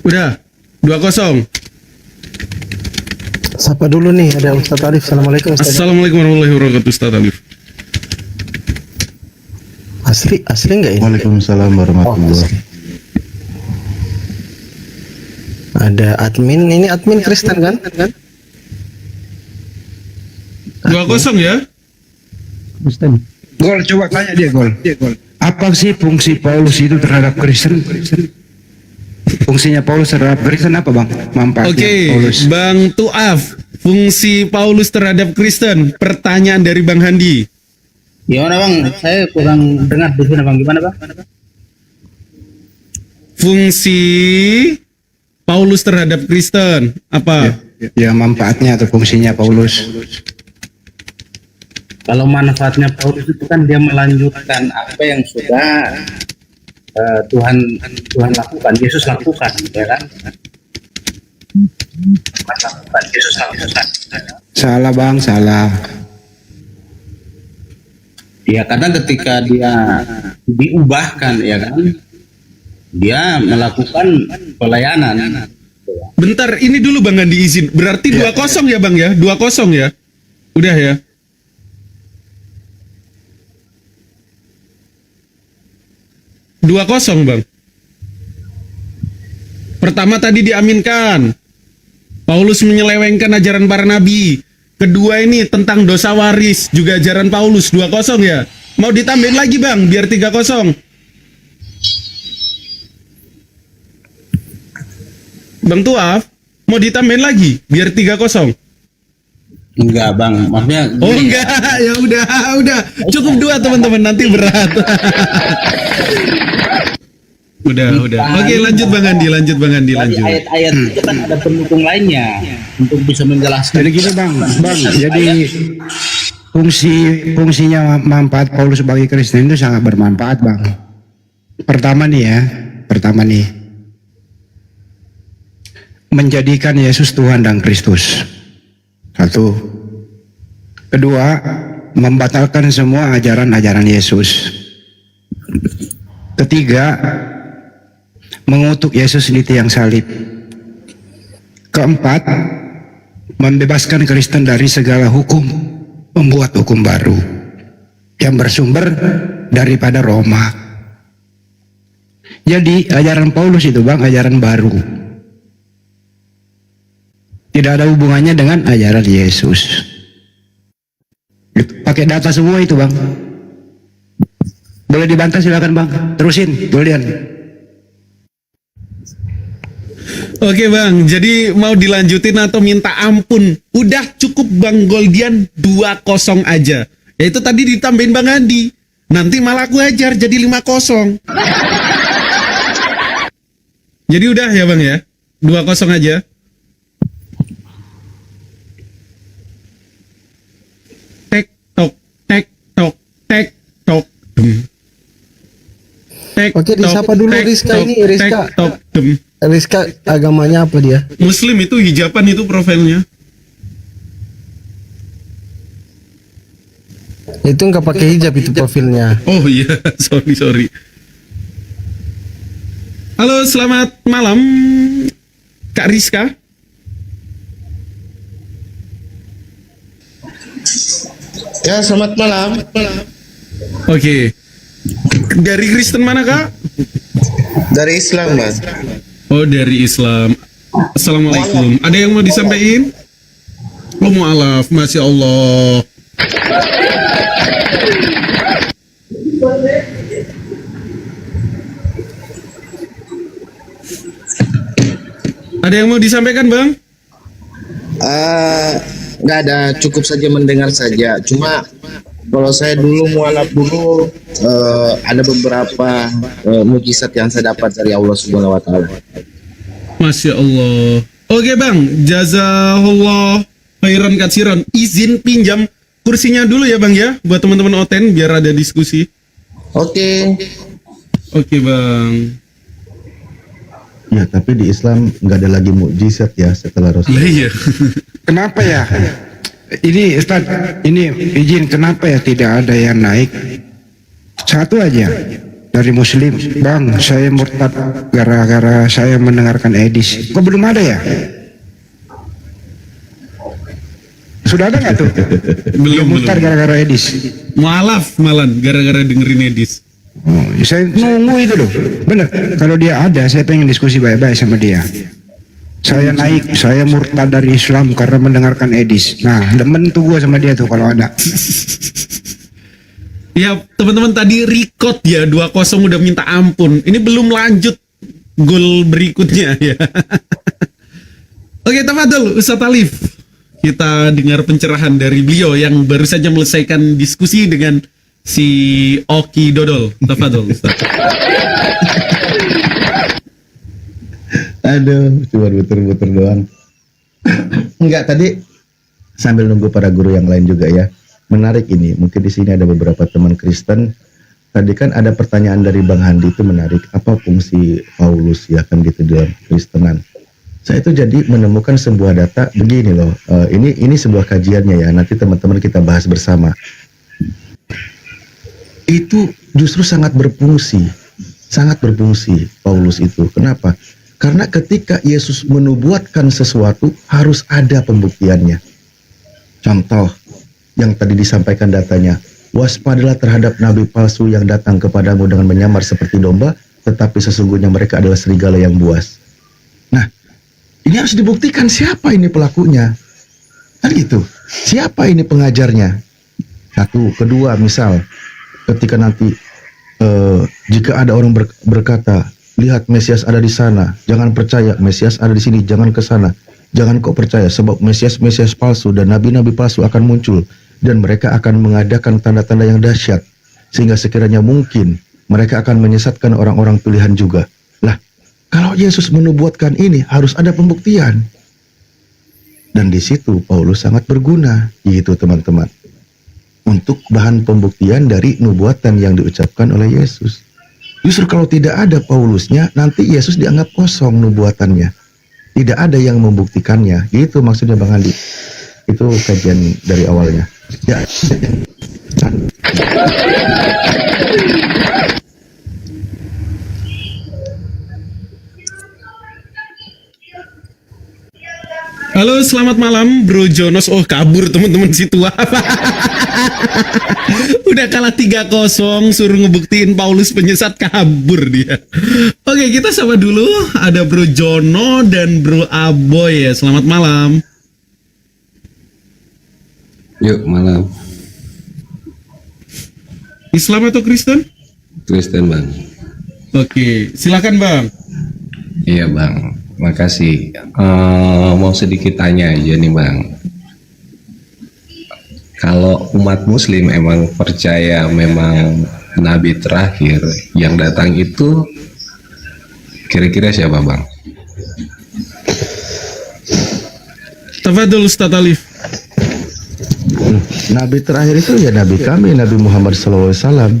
Udah, 2-0. Siapa dulu nih? Ada Ustaz Arif. Assalamualaikum Ustaz. Assalamualaikum warahmatullahi wabarakatuh, Ustaz Alif. Asli enggak ini? Waalaikumsalam warahmatullahi. Ada admin, ini admin Kristen kan? 2-0 ya. Gol, coba tanya dia Gol. Apa sih fungsi Paulus itu terhadap Kristen? Fungsinya Paulus terhadap Kristen apa Bang? Manfaatnya Oke, Paulus. Bang Tuaf, fungsi Paulus terhadap Kristen. Pertanyaan dari Bang Handi. Gimana Bang? Saya kurang dengar di sini Bang. Gimana Bang? Fungsi Paulus terhadap Kristen apa? Ya manfaatnya atau fungsinya Paulus. Kalau manfaatnya Paulus itu kan dia melanjutkan apa yang sudah Tuhan lakukan, Yesus lakukan, ya kan? Yesus lakukan. Salah Bang, salah. Ya karena ketika dia diubahkan, ya kan, dia melakukan pelayanan. Bentar, ini dulu Bang Handi izin. Berarti 2-0 ya Bang ya? 2-0 ya? Udah ya? Dua kosong Bang. Pertama tadi diaminkan, Paulus menyelewengkan ajaran para nabi. Kedua ini tentang dosa waris, juga ajaran Paulus. 2-0 ya. Mau ditambahin lagi Bang, biar 3-0. Bang Tuaf, mau ditambahin lagi biar 3-0. Enggak Bang, maksudnya Oh enggak, ya udah. Cukup 2 teman-teman, nanti berat. Udah. Oke, lanjut Bang Andi, lanjut. ayat-ayat itu kan ada pendukung lainnya untuk bisa menjelaskan. Jadi gini Bang, jadi fungsinya manfaat Paulus sebagai Kristen itu sangat bermanfaat Bang. Pertama nih, menjadikan Yesus Tuhan dan Kristus. 1. Kedua, membatalkan semua ajaran-ajaran Yesus. Ketiga, mengutuk Yesus di tiang salib. Keempat, membebaskan Kristen dari segala hukum, membuat hukum baru. yang bersumber daripada Roma. Jadi ajaran Paulus itu bang, ajaran baru. Tidak ada hubungannya dengan ajaran Yesus. Pakai data semua itu bang. Boleh dibantah silakan bang. Terusin, Julian. Oke bang, jadi mau dilanjutin atau minta ampun? Udah cukup bang Goldian 2-0 aja. Ya itu tadi ditambahin bang Andi. Nanti malah aku ajar jadi 5-0. Jadi udah ya bang ya, 2-0 aja. Tek tok, tek tok, tek tok. Tek, Oke, tok, disapa dulu tek, Rizka tok, ini, Rizka. tek, tok, dem. Rizka agamanya apa dia? Muslim itu hijaban itu profilnya. Itu nggak pakai hijab itu profilnya. Oh iya, sorry. Halo, selamat malam, Kak Rizka. Ya, selamat malam. Oke. Dari Kristen mana, Kak? Dari Islam, Mas. Oh, dari Islam. Assalamualaikum. Ada yang mau disampaikan? Oh, mu'alaf, Masya Allah. Ada yang mau disampaikan, Bang? Nggak ada, cukup saja mendengar saja. Cuma kalau saya dulu mualaf dulu ada beberapa mukjizat yang saya dapat dari Allah Subhanahu wa taala. Masya Allah. Oke, Bang, jazakallah khairan katsiran. Izin pinjam kursinya dulu ya, Bang ya, buat teman-teman Oten biar ada diskusi. Oke. Oke, Bang. Ya, tapi di Islam nggak ada lagi mukjizat ya setelah Rasulullah. Iya. Kenapa ya? Ini Ustaz, ini izin, kenapa ya tidak ada yang naik? Satu aja dari Muslim, Bang, saya murtad gara-gara saya mendengarkan Edis. Kok belum ada ya? Sudah ada nggak tuh? Belum. Murtad gara-gara Edis. Mualaf malan gara-gara dengerin Edis. Oh, saya nunggu itu loh. Bener. Kalau dia ada, saya pengen diskusi baik-baik sama dia. Saya naik, saya murtad dari Islam karena mendengarkan Edis. Nah, demen tuh gua sama dia tuh kalau ada. Ya, teman-teman tadi record ya 2-0 udah minta ampun. Ini belum lanjut gol berikutnya ya. Oke, tafadhol Ustaz Alif. Kita dengar pencerahan dari beliau yang baru saja menyelesaikan diskusi dengan si Oki Dodol. Tafadhol Ustaz. Aduh, cuma muter-muter doang. Enggak, tadi sambil nunggu para guru yang lain juga ya. Menarik ini, mungkin di sini ada beberapa teman Kristen. Tadi kan ada pertanyaan dari Bang Handi itu menarik. Apa fungsi Paulus ya kan gitu dalam Kristenan? Saya itu jadi menemukan sebuah data begini loh. Ini sebuah kajiannya ya. Nanti teman-teman kita bahas bersama. Itu justru sangat berfungsi Paulus itu. Kenapa? Karena ketika Yesus menubuatkan sesuatu harus ada pembuktiannya. Contoh yang tadi disampaikan datanya, waspadalah terhadap nabi palsu yang datang kepadamu dengan menyamar seperti domba, tetapi sesungguhnya mereka adalah serigala yang buas. Nah, ini harus dibuktikan siapa ini pelakunya. Kan gitu. Siapa ini pengajarnya? Satu, kedua, misal ketika nanti jika ada orang berkata, lihat Mesias ada di sana, jangan percaya. Mesias ada di sini, jangan ke sana. Jangan kau percaya, sebab Mesias palsu dan nabi-nabi palsu akan muncul, dan mereka akan mengadakan tanda-tanda yang dahsyat, sehingga sekiranya mungkin mereka akan menyesatkan orang-orang pilihan juga. Lah, kalau Yesus menubuatkan ini harus ada pembuktian. Dan di situ Paulus sangat berguna, gitu teman-teman, untuk bahan pembuktian dari nubuatan yang diucapkan oleh Yesus. Justru kalau tidak ada Paulusnya, nanti Yesus dianggap kosong nubuatannya. Tidak ada yang membuktikannya. Gitu maksudnya Bang Andi. Itu kajian dari awalnya. Ya. Halo, selamat malam Bro Jonos. Oh, kabur teman-teman si tua. Udah kalah 3-0, suruh ngebuktiin Paulus penyesat, kabur dia. Oke, kita sapa dulu. Ada Bro Jono dan Bro Aboy ya. Selamat malam. Yuk, malam. Islam atau Kristen? Kristen, Bang. Oke, silakan Bang. Iya, Bang. Makasih. Mau sedikit tanya aja nih, Bang. Kalau umat Muslim emang percaya memang Nabi terakhir yang datang itu kira-kira siapa, Bang? Tafadhol Ustaz Alif. Nabi terakhir itu ya Nabi kami, Nabi Muhammad SAW.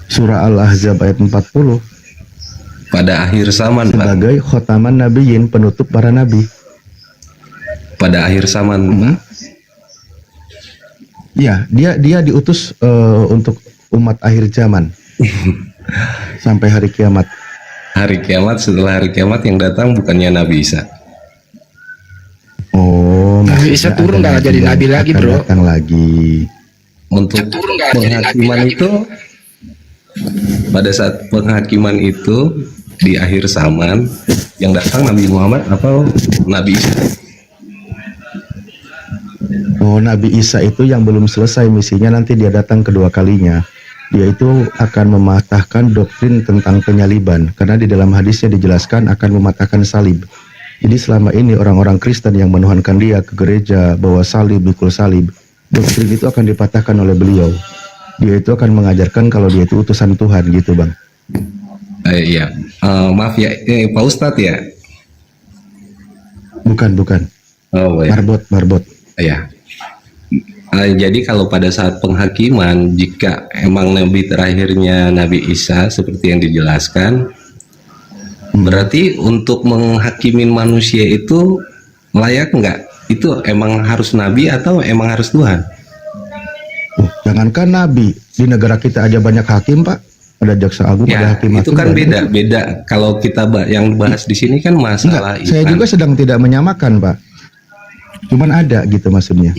Surah Al-Ahzab ayat 40. Pada akhir zaman, sebagai khotaman nabiyin, penutup para nabi. Pada akhir zaman. Ya, dia diutus untuk umat akhir zaman sampai hari kiamat. Hari kiamat, setelah hari kiamat yang datang bukannya Nabi Isa. Oh, Nabi Isa turun nggak jadi nabi lagi, bro. Datang lagi. Untuk penghakiman itu, pada saat penghakiman itu di akhir zaman yang datang Nabi Muhammad atau Nabi Isa? Oh, Nabi Isa itu yang belum selesai misinya, nanti dia datang kedua kalinya. Dia itu akan mematahkan doktrin tentang penyaliban, karena di dalam hadisnya dijelaskan akan mematahkan salib. Jadi selama ini orang-orang Kristen yang menuhankan dia ke gereja bawa salib, mikul salib, doktrin itu akan dipatahkan oleh beliau. Dia itu akan mengajarkan kalau dia itu utusan Tuhan gitu, Bang. Iya, maaf ya, Pak Ustadz ya? Bukan. Oh, ya. Marbot. Ya. Jadi kalau pada saat penghakiman, jika emang Nabi terakhirnya Nabi Isa seperti yang dijelaskan, berarti untuk menghakimin manusia itu layak nggak? Itu emang harus Nabi atau emang harus Tuhan? Jangankan Nabi, di negara kita aja banyak hakim, Pak. Ada jaksa agung, ada hakim. Itu kan beda. Kalau kita yang bahas di sini kan masalah Enggak, saya juga sedang tidak menyamakan, Pak. Cuman ada gitu maksudnya.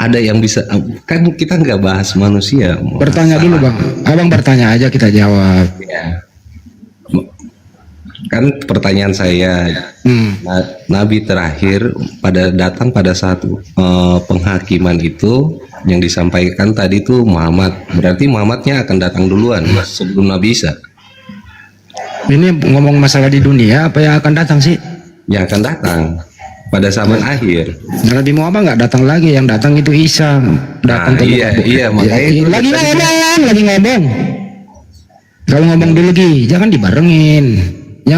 Ada yang bisa, kan kita nggak bahas manusia. Bertanya dulu, Bang. Abang bertanya aja, kita jawab. Ya. Kan pertanyaan saya, Nabi terakhir datang pada saat penghakiman itu yang disampaikan tadi itu Muhammad. Berarti Muhammadnya akan datang duluan sebelum Nabi Isa. Ini ngomong masalah di dunia apa yang akan datang sih? Yang akan datang pada zaman akhir. Nabi Muhammad nggak datang lagi, yang datang itu Isa. Datang iya makanya itu lagi ngomong. Kalau ngomong dulu jangan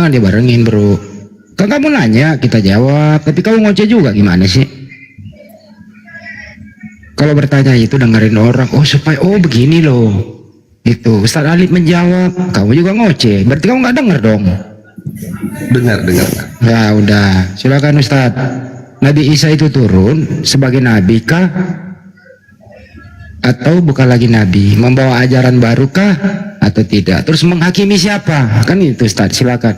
dibarengin, bro. Kan kamu nanya, kita jawab, tapi kamu ngoceh juga, gimana sih? Kalau bertanya itu dengerin orang, supaya begini loh. Itu Ustaz Alif menjawab, kamu juga ngoceh, berarti kamu nggak denger dong. Dengar. Ya udah, silakan Ustaz. Nabi Isa itu turun sebagai nabi kah? Atau bukan lagi nabi? Membawa ajaran baru kah? Atau tidak? Terus menghakimi siapa? Kan itu Ustaz, silakan.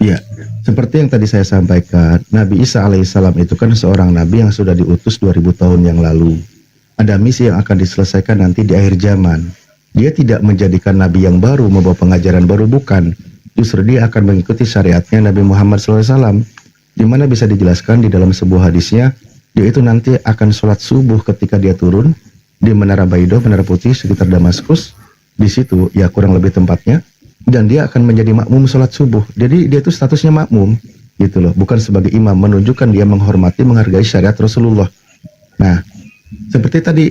Iya, seperti yang tadi saya sampaikan, Nabi Isa alaihissalam itu kan seorang nabi yang sudah diutus 2000 tahun yang lalu. Ada misi yang akan diselesaikan nanti di akhir zaman. Dia tidak menjadikan nabi yang baru, membawa pengajaran baru, bukan. Justru dia akan mengikuti syariatnya Nabi Muhammad SAW, di mana bisa dijelaskan di dalam sebuah hadisnya, dia itu nanti akan sholat subuh ketika dia turun di Menara Baido, Menara Putih sekitar Damaskus. Di situ ya kurang lebih tempatnya, dan dia akan menjadi makmum sholat subuh. Jadi dia itu statusnya makmum gitu loh, bukan sebagai imam, menunjukkan dia menghormati, menghargai syariat Rasulullah. Nah, seperti tadi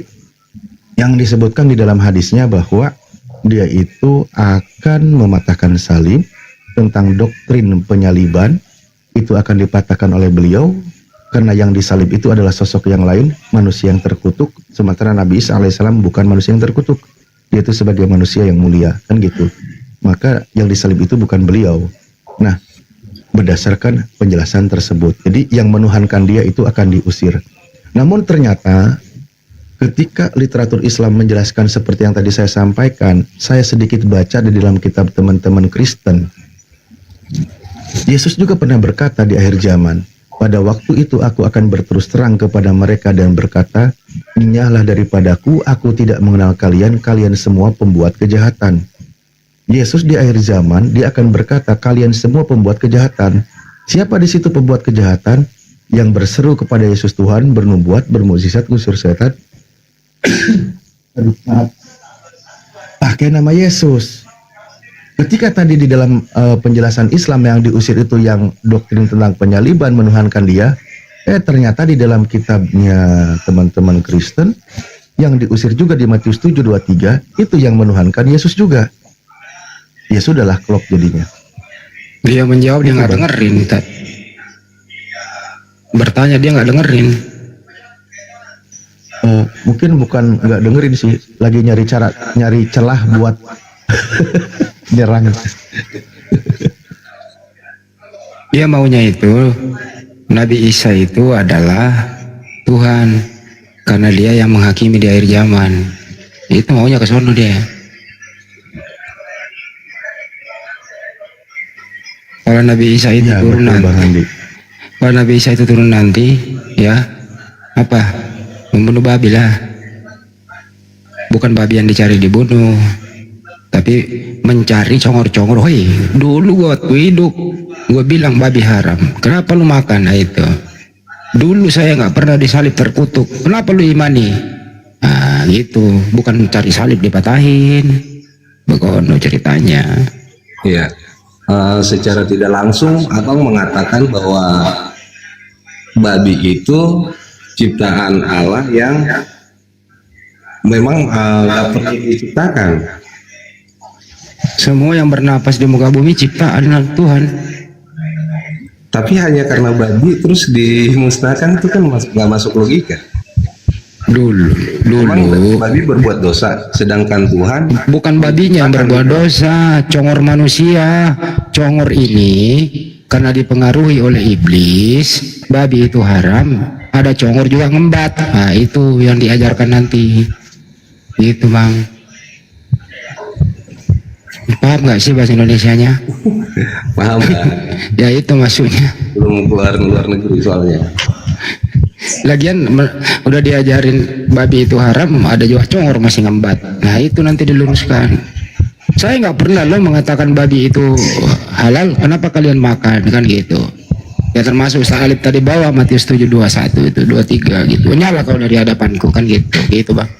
yang disebutkan di dalam hadisnya bahwa dia itu akan mematahkan salib, tentang doktrin penyaliban itu akan dipatahkan oleh beliau, karena yang disalib itu adalah sosok yang lain, manusia yang terkutuk, sementara Nabi Isa alaihissalam bukan manusia yang terkutuk, dia itu sebagai manusia yang mulia, kan gitu. Maka yang disalib itu bukan beliau. Nah, berdasarkan penjelasan tersebut, jadi yang menuhankan dia itu akan diusir. Namun ternyata ketika literatur Islam menjelaskan seperti yang tadi saya sampaikan, saya sedikit baca di dalam kitab teman-teman Kristen. Yesus juga pernah berkata di akhir zaman, pada waktu itu aku akan berterus terang kepada mereka dan berkata, enyahlah daripadaku, aku tidak mengenal kalian, kalian semua pembuat kejahatan. Yesus di akhir zaman, dia akan berkata, kalian semua pembuat kejahatan. Siapa di situ pembuat kejahatan? Yang berseru kepada Yesus Tuhan, bernubuat, bermukjizat, ngusir setan. Pakai nama Yesus. Ketika tadi di dalam penjelasan Islam yang diusir itu yang doktrin tentang penyaliban menuhankan dia, ternyata di dalam kitabnya teman-teman Kristen yang diusir juga di Matius 7:23 itu yang menuhankan Yesus juga. Ya sudahlah, klop jadinya. Dia menjawab dia nggak dengerin, bertanya dia nggak dengerin. Mungkin bukan nggak dengerin sih, lagi nyari celah buat nyerang. Dia maunya itu Nabi Isa itu adalah Tuhan karena dia yang menghakimi di akhir zaman. Itu maunya ke sono dia. Kalau Nabi Isa itu turun nanti, kalau Nabi Isa itu turun nanti, ya apa? Membunuh babi lah. Bukan babi yang dicari dibunuh, tapi mencari congor-congor. Hoi, dulu waktu hidup gue bilang babi haram, kenapa lu makan? Nah itu dulu saya nggak pernah disalib terkutuk, kenapa lu imani? Nah gitu, bukan cari salib dipatahin. Begono ceritanya. Iya. Secara tidak langsung abang mengatakan bahwa babi itu ciptaan Allah yang memang nggak perlu diciptakan. Semua yang bernapas di muka bumi ciptaan Tuhan. Tapi hanya karena babi terus dimusnahkan itu kan nggak masuk logika. Dulu emang babi berbuat dosa, sedangkan Tuhan bukan babinya yang berbuat dosa, congor manusia. Congor ini karena dipengaruhi oleh iblis, babi itu haram. Ada congor juga ngembat. Nah itu yang diajarkan nanti. Gitu bang. Paham nggak sih bahasa Indonesianya? Paham Bang. Ya itu maksudnya. Belum keluar luar negeri soalnya. Lagian udah diajarin babi itu haram, ada juga congor masih ngembat. Nah itu nanti diluruskan. Saya nggak pernah loh mengatakan babi itu halal, kenapa kalian makan kan gitu. Ya termasuk salib tadi bawah Matius 7:21 itu 23 gitu. Nyala kau dari hadapanku kan gitu bang.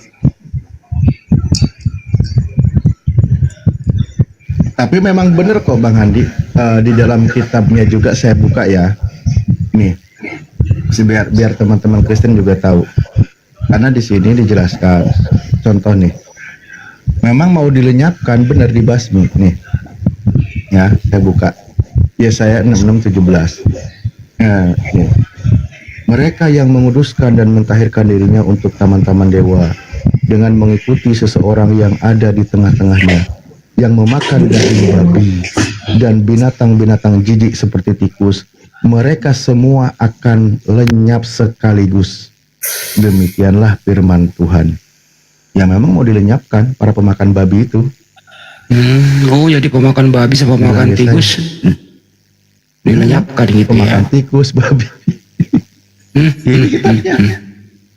Tapi memang benar kok Bang Handi, di dalam kitabnya juga saya buka ya. Nih. Biar teman-teman Kristen juga tahu. Karena di sini dijelaskan. Contoh nih. Memang mau dilenyapkan benar dibasmi nih. Ya, saya buka. Yesaya 66:17. Nah, nih. Mereka yang menguduskan dan mentahirkan dirinya untuk taman-taman dewa dengan mengikuti seseorang yang ada di tengah-tengahnya, yang memakan daging babi dan binatang-binatang jijik seperti tikus, mereka semua akan lenyap sekaligus. Demikianlah firman Tuhan. Ya memang mau dilenyapkan para pemakan babi itu. Oh jadi pemakan babi sama pemakan tikus dilenyapkan gitu pemakan tikus, babi. Ini kitabnya.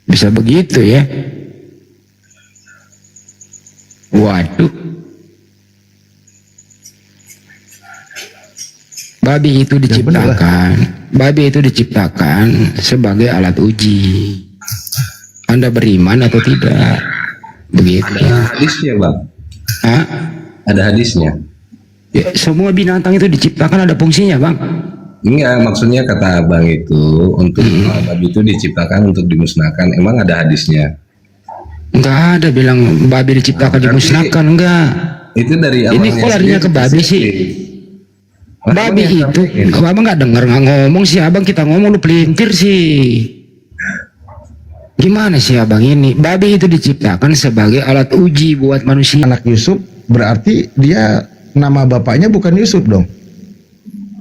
Bisa begitu ya. Waduh. Babi itu diciptakan sebagai alat uji. Anda beriman atau tidak? Begitu. Ada hadisnya bang. Hah? Ada hadisnya. Ya, semua binatang itu diciptakan ada fungsinya bang. Enggak, maksudnya kata abang itu untuk babi itu diciptakan untuk dimusnahkan. Emang ada hadisnya? Enggak ada bilang babi diciptakan dimusnahkan, enggak. Itu dari ini kok larinya ke babi sih? Babi itu, abang nggak dengar nggak ngomong sih abang, kita ngomong lu pelintir sih. Gimana sih abang ini? Babi itu diciptakan sebagai alat uji buat manusia. Anak Yusuf berarti dia nama bapaknya bukan Yusuf dong?